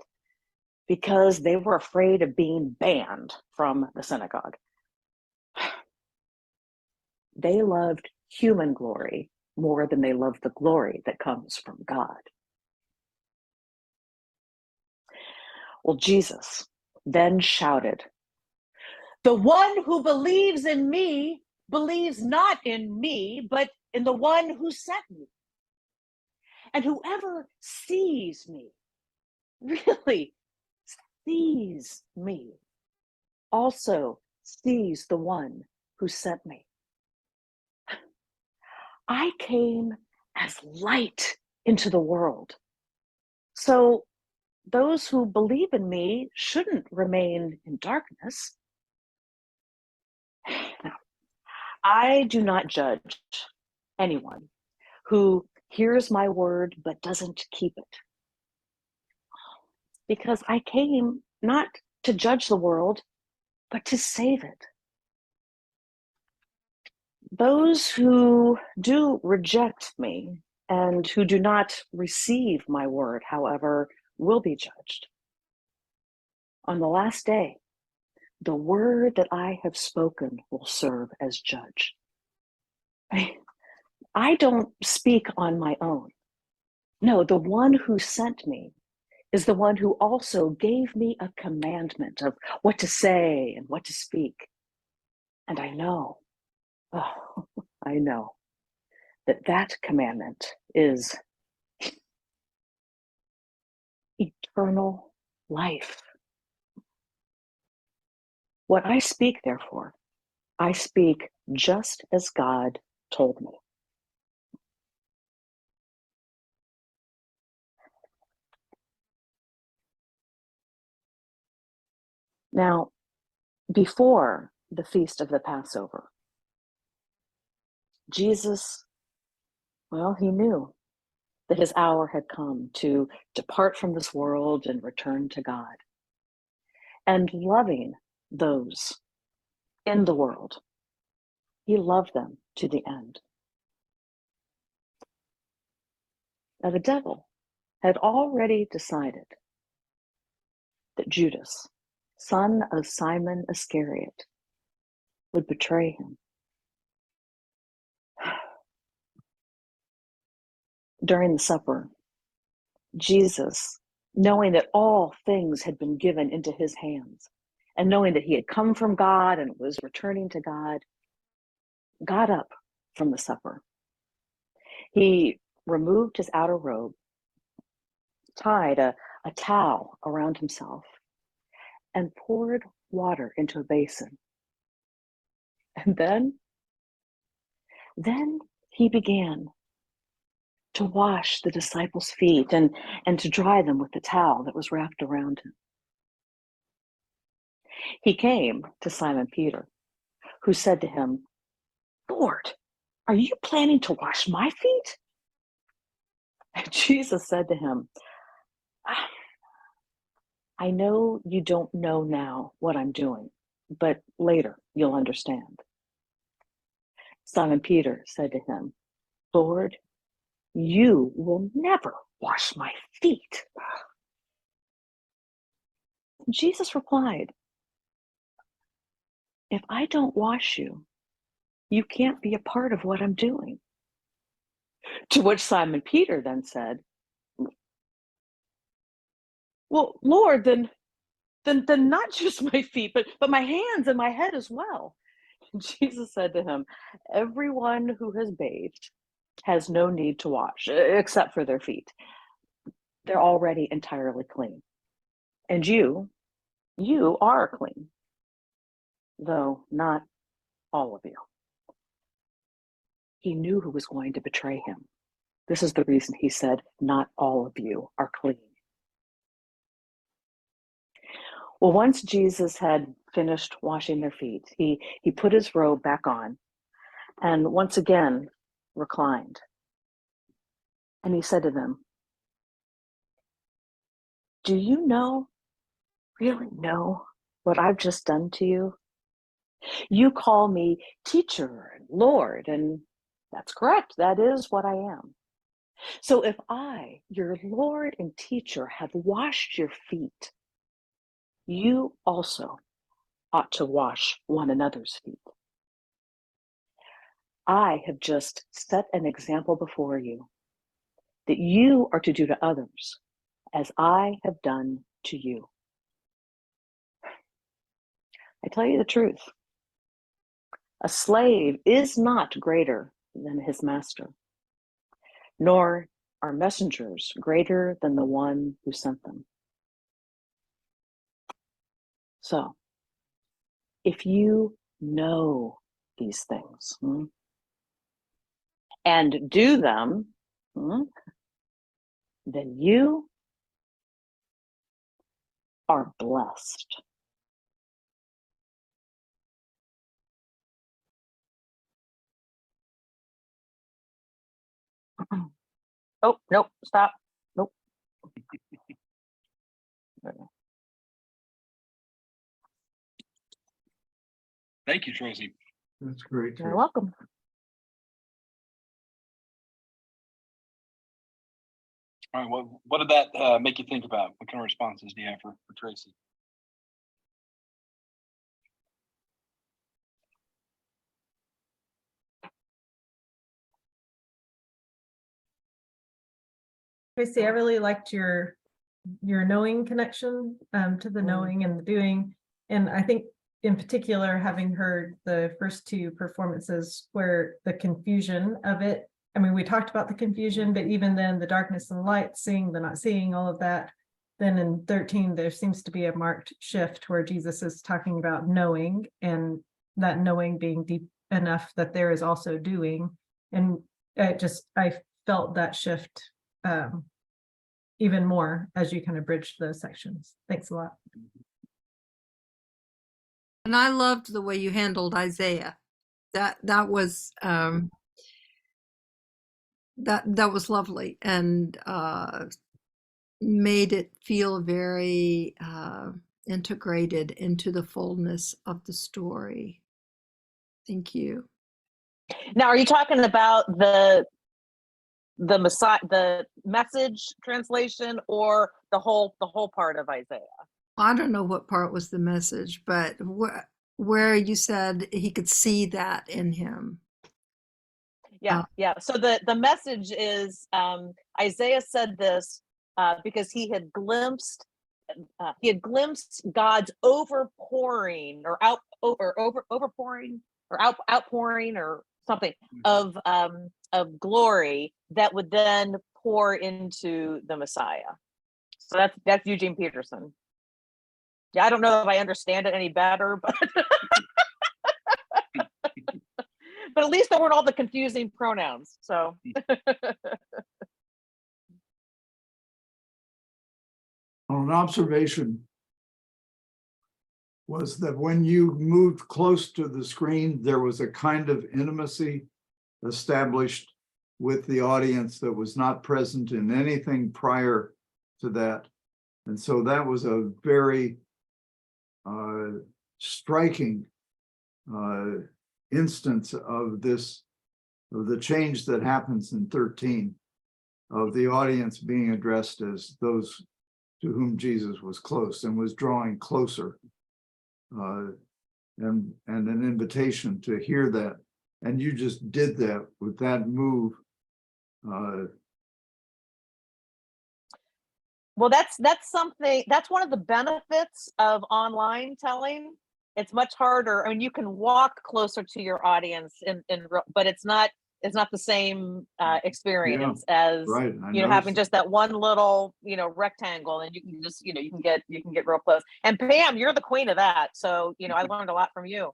[SPEAKER 2] because they were afraid of being banned from the synagogue. They loved human glory more than they loved the glory that comes from God. Well, Jesus then shouted, "The one who believes in me believes not in me, but in the one who sent me. And whoever sees me, really sees me, also sees the one who sent me. I came as light into the world. So those who believe in me shouldn't remain in darkness. Now, I do not judge anyone who hears my word but doesn't keep it. Because I came not to judge the world, but to save it. Those who do reject me and who do not receive my word, however, will be judged. On the last day, the word that I have spoken will serve as judge. I don't speak on my own. No, the one who sent me is the one who also gave me a commandment of what to say and what to speak. And I know, I know that commandment is eternal life. What I speak, therefore, I speak just as God told me. Now, before the feast of the Passover, Jesus, well, he knew that his hour had come to depart from this world and return to God. And loving those in the world, he loved them to the end. Now, the devil had already decided that Judas, son of Simon Iscariot, would betray him. During the supper, Jesus, knowing that all things had been given into his hands, and knowing that he had come from God and was returning to God, got up from the supper. He removed his outer robe, tied a towel around himself, and poured water into a basin. And then he began to wash the disciples' feet and to dry them with the towel that was wrapped around him. He came to Simon Peter, who said to him, "Lord, are you planning to wash my feet?" And Jesus said to him, "I know you don't know now what I'm doing, but later you'll understand." Simon Peter said to him, "Lord, you will never wash my feet." And Jesus replied, "If I don't wash you, you can't be a part of what I'm doing." To which Simon Peter then said, "Well, Lord, then not just my feet, but my hands and my head as well." And Jesus said to him, "Everyone who has bathed has no need to wash, except for their feet. They're already entirely clean. And you are clean, though not all of you." He knew who was going to betray him. This is the reason he said, not all of you are clean. Well, once Jesus had finished washing their feet, he put his robe back on and once again reclined. And he said to them, do you really know what I've just done to you? You call me teacher and Lord, and that's correct. That is what I am. So if I, your Lord and teacher, have washed your feet, you also ought to wash one another's feet. I have just set an example before you that you are to do to others as I have done to you. I tell you the truth. A slave is not greater than his master, nor are messengers greater than the one who sent them. So, if you know these things and do them, then you are blessed. Oh, nope, stop. Nope.
[SPEAKER 1] Thank you, Tracy.
[SPEAKER 9] That's great.
[SPEAKER 2] You're
[SPEAKER 9] Tracy.
[SPEAKER 2] welcome.
[SPEAKER 1] All right, what did that make you think about? What kind of responses do you have for Tracy?
[SPEAKER 13] Tracy, I really liked your knowing connection to the knowing and the doing. And I think in particular, having heard the first two performances where the confusion of it, I mean, we talked about the confusion, but even then the darkness and the light, seeing the not seeing, all of that. Then in 13, there seems to be a marked shift where Jesus is talking about knowing, and that knowing being deep enough that there is also doing. And I felt that shift even more as you kind of bridged those sections. Thanks a lot.
[SPEAKER 4] And I loved the way you handled Isaiah. That was that was lovely, and made it feel very integrated into the fullness of the story. Thank you.
[SPEAKER 2] Now, are you talking about the Messiah, the Message translation, or the whole part of Isaiah?
[SPEAKER 4] I don't know what part was the Message, but where you said he could see that in him.
[SPEAKER 2] Yeah. So the Message is Isaiah said this because he had glimpsed God's outpouring or something of glory that would then pour into the Messiah. So that's Eugene Peterson. Yeah, I don't know if I understand it any better, but but at least there weren't all the confusing pronouns. So
[SPEAKER 9] An observation was that when you moved close to the screen, there was a kind of intimacy established with the audience that was not present in anything prior to that. And so that was a very striking instance of the change that happens in 13, of the audience being addressed as those to whom Jesus was close and was drawing closer, and an invitation to hear that. And you just did that with that move.
[SPEAKER 2] well, that's something, that's one of the benefits of online telling. It's much harder. I mean, you can walk closer to your audience but it's not the same experience as
[SPEAKER 9] Right.
[SPEAKER 2] having just that one little rectangle, and you can just you can get real close. And Pam, you're the queen of that, so I learned a lot from you.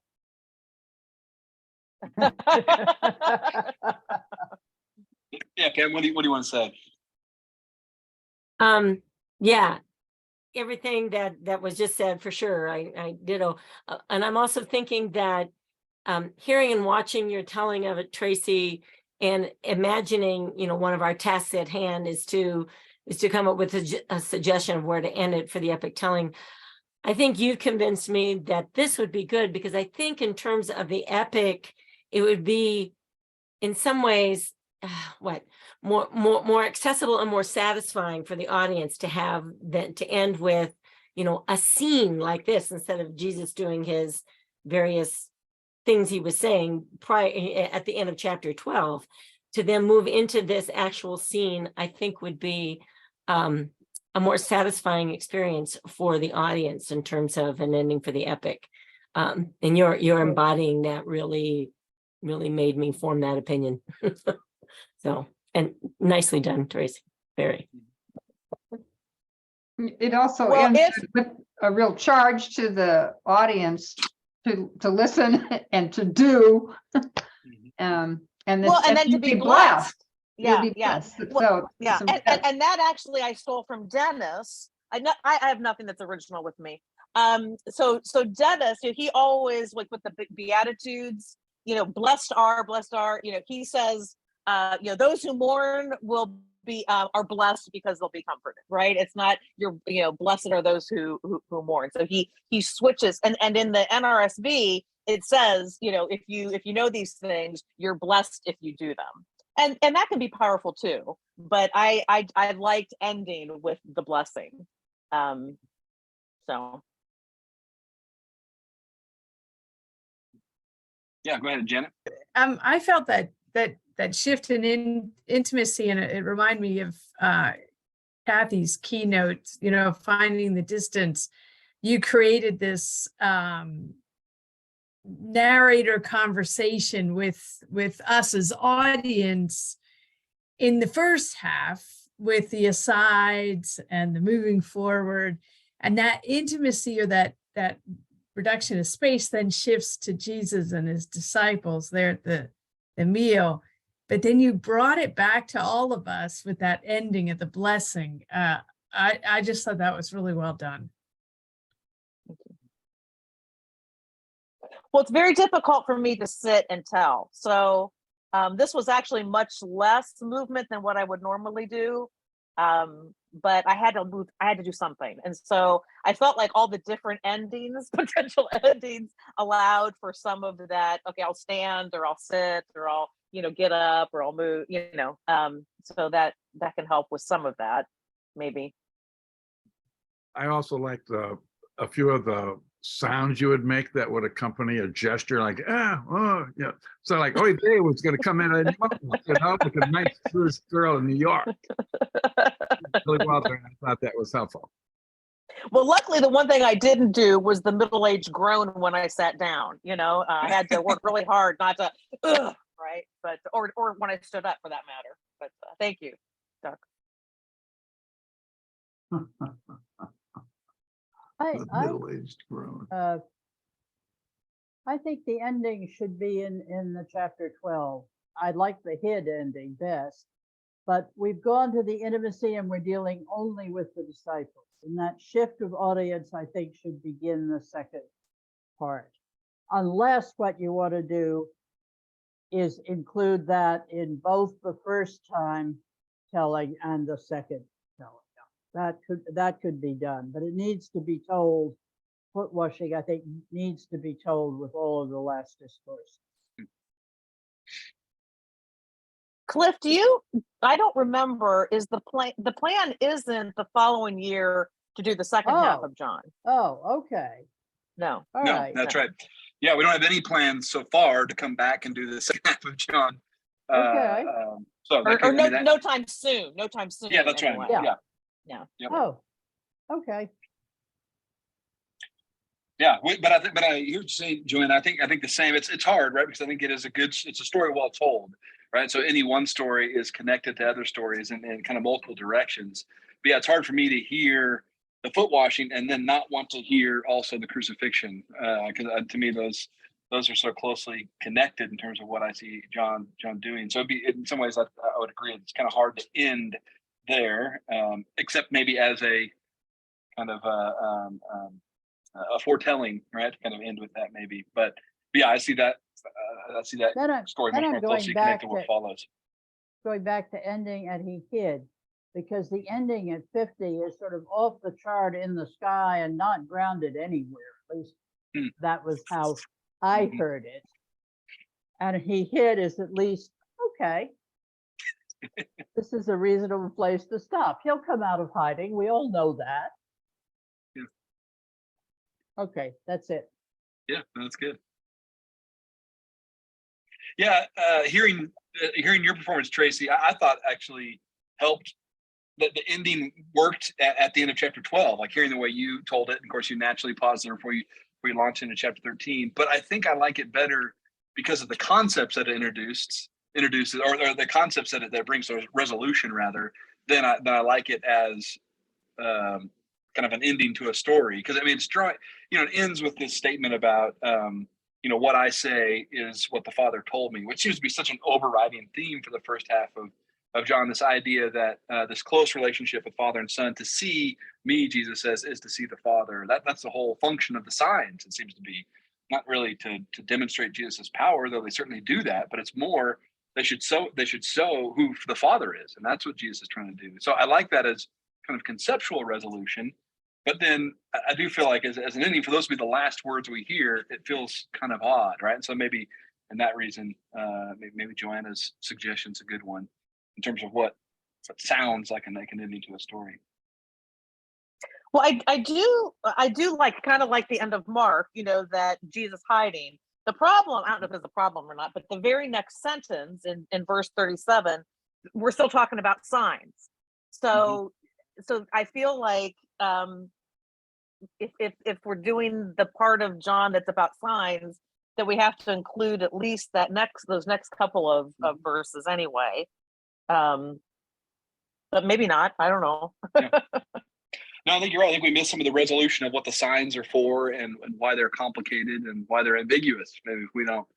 [SPEAKER 1] Yeah, Ken, what do you want to say?
[SPEAKER 8] Yeah, everything that was just said for sure. I ditto. And I'm also thinking that hearing and watching your telling of it, Tracy, and imagining, one of our tasks at hand is to come up with a suggestion of where to end it for the epic telling. I think you've convinced me that this would be good, because I think in terms of the epic, it would be in some ways more accessible and more satisfying for the audience to have than to end with, a scene like this, instead of Jesus doing his various things he was saying prior at the end of chapter 12, to then move into this actual scene, I think would be a more satisfying experience for the audience in terms of an ending for the epic. And you're embodying that really made me form that opinion. So, and nicely done, Tracy. Very.
[SPEAKER 5] It also
[SPEAKER 2] Well,
[SPEAKER 5] ends
[SPEAKER 2] if
[SPEAKER 5] with a real charge to the audience to listen and to do. And
[SPEAKER 2] well, and then to
[SPEAKER 5] you'd
[SPEAKER 2] be blessed.
[SPEAKER 5] You'll
[SPEAKER 2] Yeah,
[SPEAKER 5] be
[SPEAKER 2] yeah.
[SPEAKER 5] blessed.
[SPEAKER 2] Well,
[SPEAKER 5] So
[SPEAKER 2] yeah,
[SPEAKER 5] some-
[SPEAKER 2] and that actually I stole from Dennis. I have nothing that's original with me. So Dennis, he always, like with the Beatitudes, blessed are, he says, those who mourn will be are blessed because they'll be comforted, right? It's not blessed are those who mourn. So he switches, and in the NRSV it says, if you know these things, you're blessed if you do them. And that can be powerful too, but I liked ending with the blessing. So
[SPEAKER 1] Yeah, go ahead, Janet.
[SPEAKER 12] I felt that shift in intimacy, and it reminded me of Kathy's keynote, finding the distance. You created this narrator conversation with us as audience in the first half, with the asides and the moving forward, and that intimacy, or that reduction of space, then shifts to Jesus and his disciples there at the meal. But then you brought it back to all of us with that ending of the blessing. I just thought that was really well done.
[SPEAKER 2] well, it's very difficult for me to sit and tell. So this was actually much less movement than what I would normally do. But I had to do something. And so I felt like all the different endings, potential endings, allowed for some of that. Okay, I'll stand, or I'll sit, or I'll, get up, or I'll move, so that can help with some of that, maybe.
[SPEAKER 14] I also liked a few of the sounds you would make that would accompany a gesture, like yeah. So like, oh, Dave was going to come in, like a nice first girl in New York. Really well done. I thought that was helpful.
[SPEAKER 2] Well, luckily, the one thing I didn't do was the middle-aged groan when I sat down. I had to work really hard not to, right? But or when I stood up, for that matter. But thank you, Doug.
[SPEAKER 9] The middle-aged groan.
[SPEAKER 15] I think the ending should be in the chapter 12. I like the hid ending best, but we've gone to the intimacy and we're dealing only with the disciples. And that shift of audience, I think, should begin the second part. Unless what you want to do is include that in both the first time telling and the second telling. That could be done, but it needs to be told. Foot washing, I think, needs to be told with all of the last discourse.
[SPEAKER 2] Cliff, I don't remember, is the plan isn't the following year to do the second half of John?
[SPEAKER 15] Oh, okay.
[SPEAKER 2] No.
[SPEAKER 15] All
[SPEAKER 1] No,
[SPEAKER 15] right.
[SPEAKER 1] that's right. Yeah, we don't have any plans so far to come back and do the second half of John.
[SPEAKER 15] Okay.
[SPEAKER 1] So
[SPEAKER 2] no time soon. No time soon.
[SPEAKER 1] Yeah, that's
[SPEAKER 2] anyway.
[SPEAKER 1] right. Yeah.
[SPEAKER 2] Yeah.
[SPEAKER 1] Yep.
[SPEAKER 15] Oh, okay.
[SPEAKER 1] Yeah, but I hear you say, Joanne. I think the same. It's hard, right? Because I think it's a story well told, right? So any one story is connected to other stories in kind of multiple directions. But yeah, it's hard for me to hear the foot washing and then not want to hear also the crucifixion, because to me those those are so closely connected in terms of what I see John doing. So it'd be, in some ways, I would agree. It's kind of hard to end there, except maybe as a kind of a foretelling, right? To kind of end with that maybe. But yeah, I see that. I see that story much more closely connected to what follows.
[SPEAKER 15] Going back to ending and he hid, because the ending at 50 is sort of off the chart in the sky and not grounded anywhere. At least that was how I heard it. And he hid is at least, okay, this is a reasonable place to stop. He'll come out of hiding. We all know that.
[SPEAKER 1] Yeah.
[SPEAKER 15] Okay, that's it.
[SPEAKER 1] Yeah, that's good. Yeah, hearing your performance, Tracy, I thought actually helped. That the ending worked at the end of chapter 12, like hearing the way you told it. And of course, you naturally pause there before you launch into chapter 13. But I think I like it better because of the concepts that it introduces, or the concepts that it brings to resolution rather than I like it as kind of an ending to a story. Because I mean, it's drawing. It ends with this statement about what I say is what the Father told me, which seems to be such an overriding theme for the first half of John, this idea that this close relationship with Father and Son, to see me, Jesus says, is to see the Father. That's the whole function of the signs, it seems to be. Not really to demonstrate Jesus's power, though they certainly do that, but it's more they should show who the Father is, and that's what Jesus is trying to do. So I like that as kind of conceptual resolution, but then I do feel like as an ending, for those to be the last words we hear, it feels kind of odd, right? And so maybe in that reason, maybe Joanna's suggestion's a good one in terms of what sounds like an ending to a story.
[SPEAKER 2] Well, I do like kind of like the end of Mark, that Jesus hiding. The problem, I don't know if it's a problem or not, but the very next sentence in verse 37, we're still talking about signs. So so I feel like if we're doing the part of John that's about signs, that we have to include at least those next couple of verses anyway. But maybe not. I don't know.
[SPEAKER 1] Yeah. No, I think you're right. I think we missed some of the resolution of what the signs are for and why they're complicated and why they're ambiguous. Maybe if we don't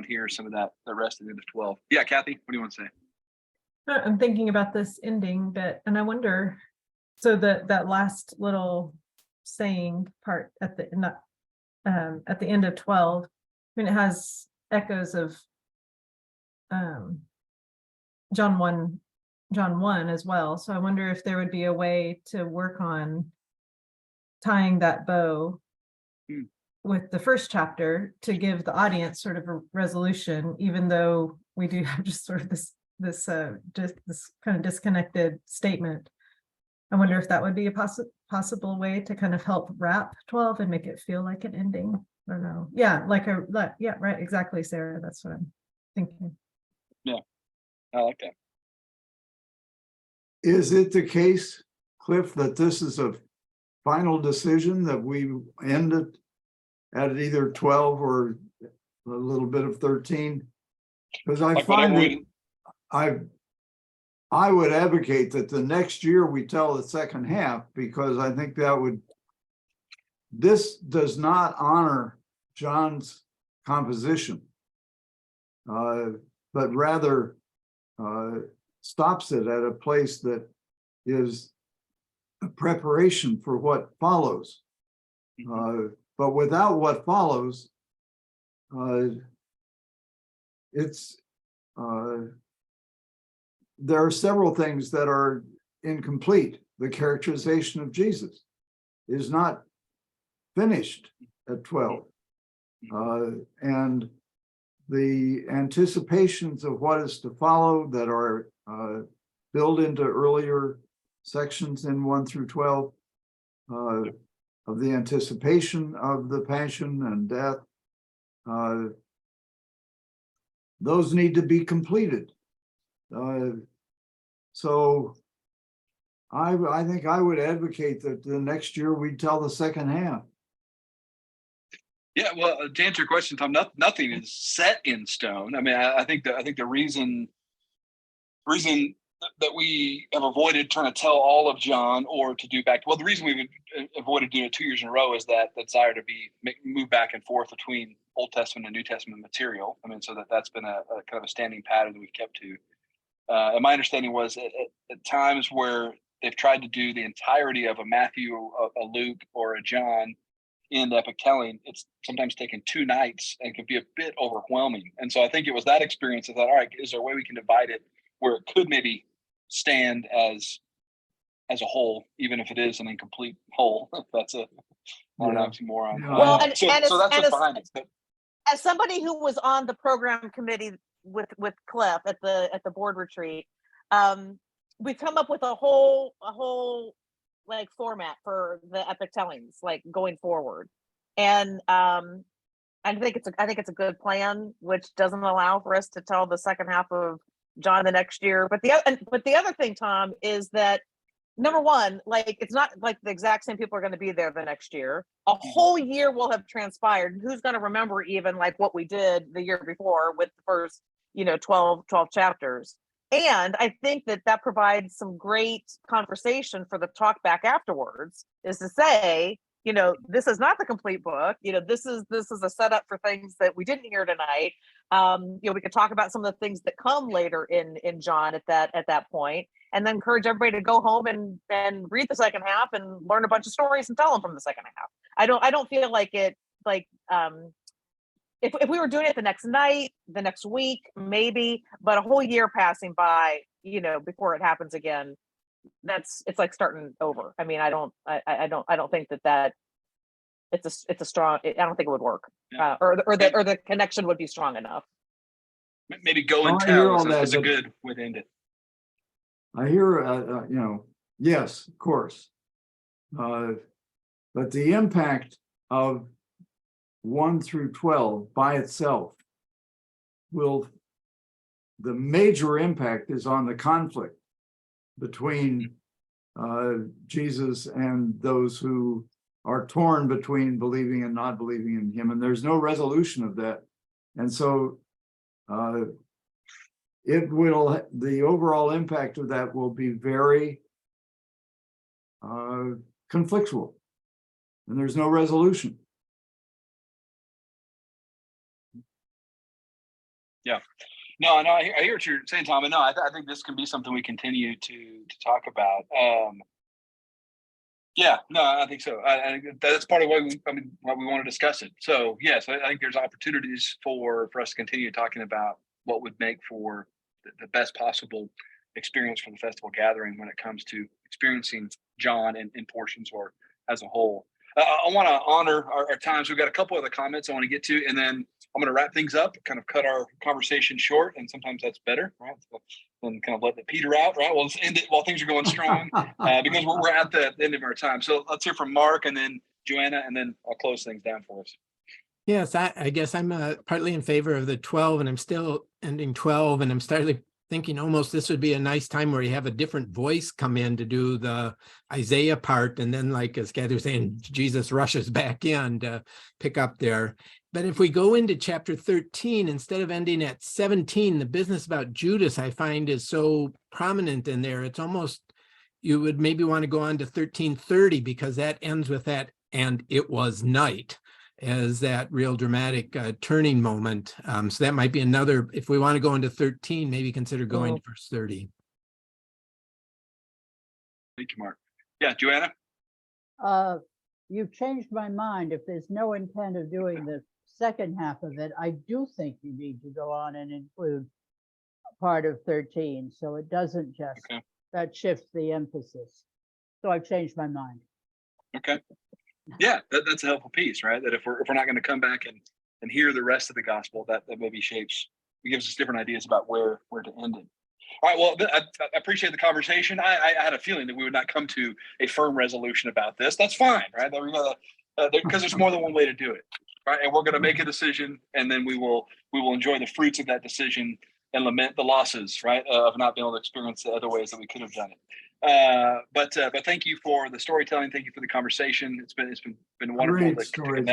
[SPEAKER 1] hear some of that, the rest of the end of 12. Yeah, Kathy, what do you want to say?
[SPEAKER 13] I'm thinking about this ending bit, and I wonder. So that last little saying part at the end of 12, I mean, it has echoes of John 1 as well. So I wonder if there would be a way to work on tying that bow with the first chapter to give the audience sort of a resolution, even though we do have just sort of this kind of disconnected statement. I wonder if that would be a possible way to kind of help wrap 12 and make it feel like an ending. I don't know. Yeah, yeah, right. Exactly, Sarah. That's what I'm thinking.
[SPEAKER 1] Yeah, I like that.
[SPEAKER 9] Is it the case, Cliff, that this is a final decision that we end it at either 12 or a little bit of 13? Because I find that I would advocate that the next year we tell the second half, because I think this does not honor John's composition, but rather stops it at a place that is a preparation for what follows. But without what follows, there are several things that are incomplete. The characterization of Jesus is not finished at 12. And the anticipations of what is to follow that are built into earlier sections in 1 through 12, of the anticipation of the passion and death, those need to be completed. So I think I would advocate that the next year we tell the second half.
[SPEAKER 1] Yeah, well, to answer your question, Tom, nothing is set in stone. I mean, I think the reason that we have avoided trying to tell all of John or to do the reason we've avoided doing it 2 years in a row is that desire to move back and forth between Old Testament and New Testament material. I mean, so that's been a kind of a standing pattern that we've kept to. And my understanding was at times where they've tried to do the entirety of a Matthew, a Luke, or a John in epic telling, it's sometimes taken 2 nights and can be a bit overwhelming. And so I think it was that experience. I thought, all right, is there a way we can divide it where it could maybe stand as a whole, even if it is an incomplete whole? If that's an oxymoron.
[SPEAKER 2] Well, and
[SPEAKER 1] so that's what's behind it. But
[SPEAKER 2] as somebody who was on the program committee with Cliff at the board retreat, we've come up with a whole like format for the epic tellings, like going forward. And I think it's a good plan, which doesn't allow for us to tell the second half of John the next year. But the other thing, Tom, is that number one, like, it's not like the exact same people are going to be there the next year. A whole year will have transpired. Who's going to remember even like what we did the year before with the first, 12 chapters? And I think that provides some great conversation for the talk back afterwards, is to say, this is not the complete book. This is a setup for things that we didn't hear tonight. We could talk about some of the things that come later in John at that point, and then encourage everybody to go home and read the second half and learn a bunch of stories and tell them from the second half. I don't feel like it, like, if we were doing it the next night, the next week, maybe, but a whole year passing by, before it happens again, it's like starting over. I mean, I don't think that it's a strong, I don't think it would work. Or the connection would be strong enough.
[SPEAKER 1] Maybe go and
[SPEAKER 9] I hear
[SPEAKER 1] tell
[SPEAKER 9] all that,
[SPEAKER 1] is a
[SPEAKER 9] but
[SPEAKER 1] good way to end it.
[SPEAKER 9] I hear, yes, of course. But the impact of 1 through 12 by itself the major impact is on the conflict between Jesus and those who are torn between believing and not believing in him. And there's no resolution of that. And so the overall impact of that will be very conflictual, and there's no resolution.
[SPEAKER 1] Yeah. No, I hear what you're saying, Tom. And no, I think this can be something we continue to talk about. Yeah, no, I think so. I think that's part of why we want to discuss it. So yes, I think there's opportunities for us to continue talking about what would make for the best possible experience for the festival gathering when it comes to experiencing John in portions or as a whole. I want to honor our time. So we've got a couple other comments I want to get to, and then I'm going to wrap things up, kind of cut our conversation short, and sometimes that's better, right? So then kind of let it peter out, right? Well, let's end it while things are going strong, because we're at the end of our time. So let's hear from Mark, and then Joanna, and then I'll close things down for us.
[SPEAKER 6] Yes, I guess I'm partly in favor of the 12, and I'm still ending 12, and I'm starting thinking almost this would be a nice time where you have a different voice come in to do the Isaiah part, and then, like as Kathy was saying, Jesus rushes back in to pick up there. But if we go into chapter 13, instead of ending at 17, the business about Judas, I find, is so prominent in there. It's almost, you would maybe want to go on to 13:30, because that ends with that, and it was night, as that real dramatic turning moment. So that might be another, if we want to go into 13, maybe consider going to verse 30.
[SPEAKER 1] Thank you, Mark. Yeah, Joanna?
[SPEAKER 15] You've changed my mind. If there's no intent of doing the second half of it, I do think you need to go on and include part of 13. So it doesn't just, that shifts the emphasis. So I've changed my mind.
[SPEAKER 1] Okay. Yeah, that's a helpful piece, right? That if we're not going to come back and hear the rest of the gospel, that maybe it gives us different ideas about where to end it. All right. Well, I appreciate the conversation. I had a feeling that we would not come to a firm resolution about this. That's fine, right? Because there's more than one way to do it, right? And we're going to make a decision, and then we will enjoy the fruits of that decision and lament the losses, right, of not being able to experience the other ways that we could have done it. But thank you for the storytelling. Thank you for the conversation. It's been wonderful to connect.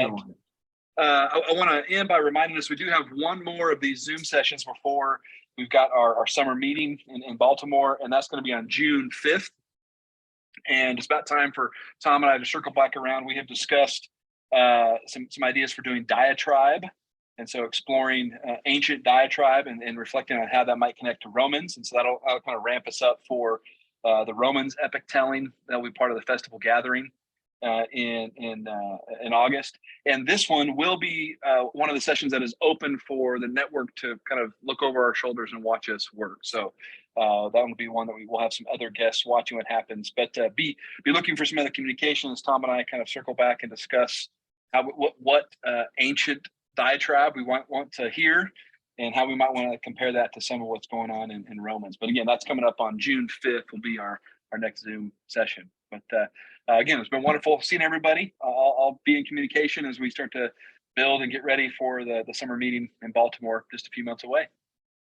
[SPEAKER 1] I want to end by reminding us we do have one more of these Zoom sessions before we've got our summer meeting in Baltimore, and that's going to be on June 5th. And it's about time for Tom and I to circle back around. We have discussed some ideas for doing diatribe And so exploring ancient diatribe and reflecting on how that might connect to Romans. And so that'll kind of ramp us up for the Romans epic telling. That'll be part of the festival gathering in August. And this one will be one of the sessions that is open for the network to kind of look over our shoulders and watch us work. So that will be one that we will have some other guests watching what happens. But be looking for some other communications. Tom and I kind of circle back and discuss what ancient diatribe we want to hear and how we might want to compare that to some of what's going on in Romans. But again, that's coming up on June 5th will be our next Zoom session. But again, it's been wonderful seeing everybody. I'll be in communication as we start to build and get ready for the summer meeting in Baltimore just a few months away.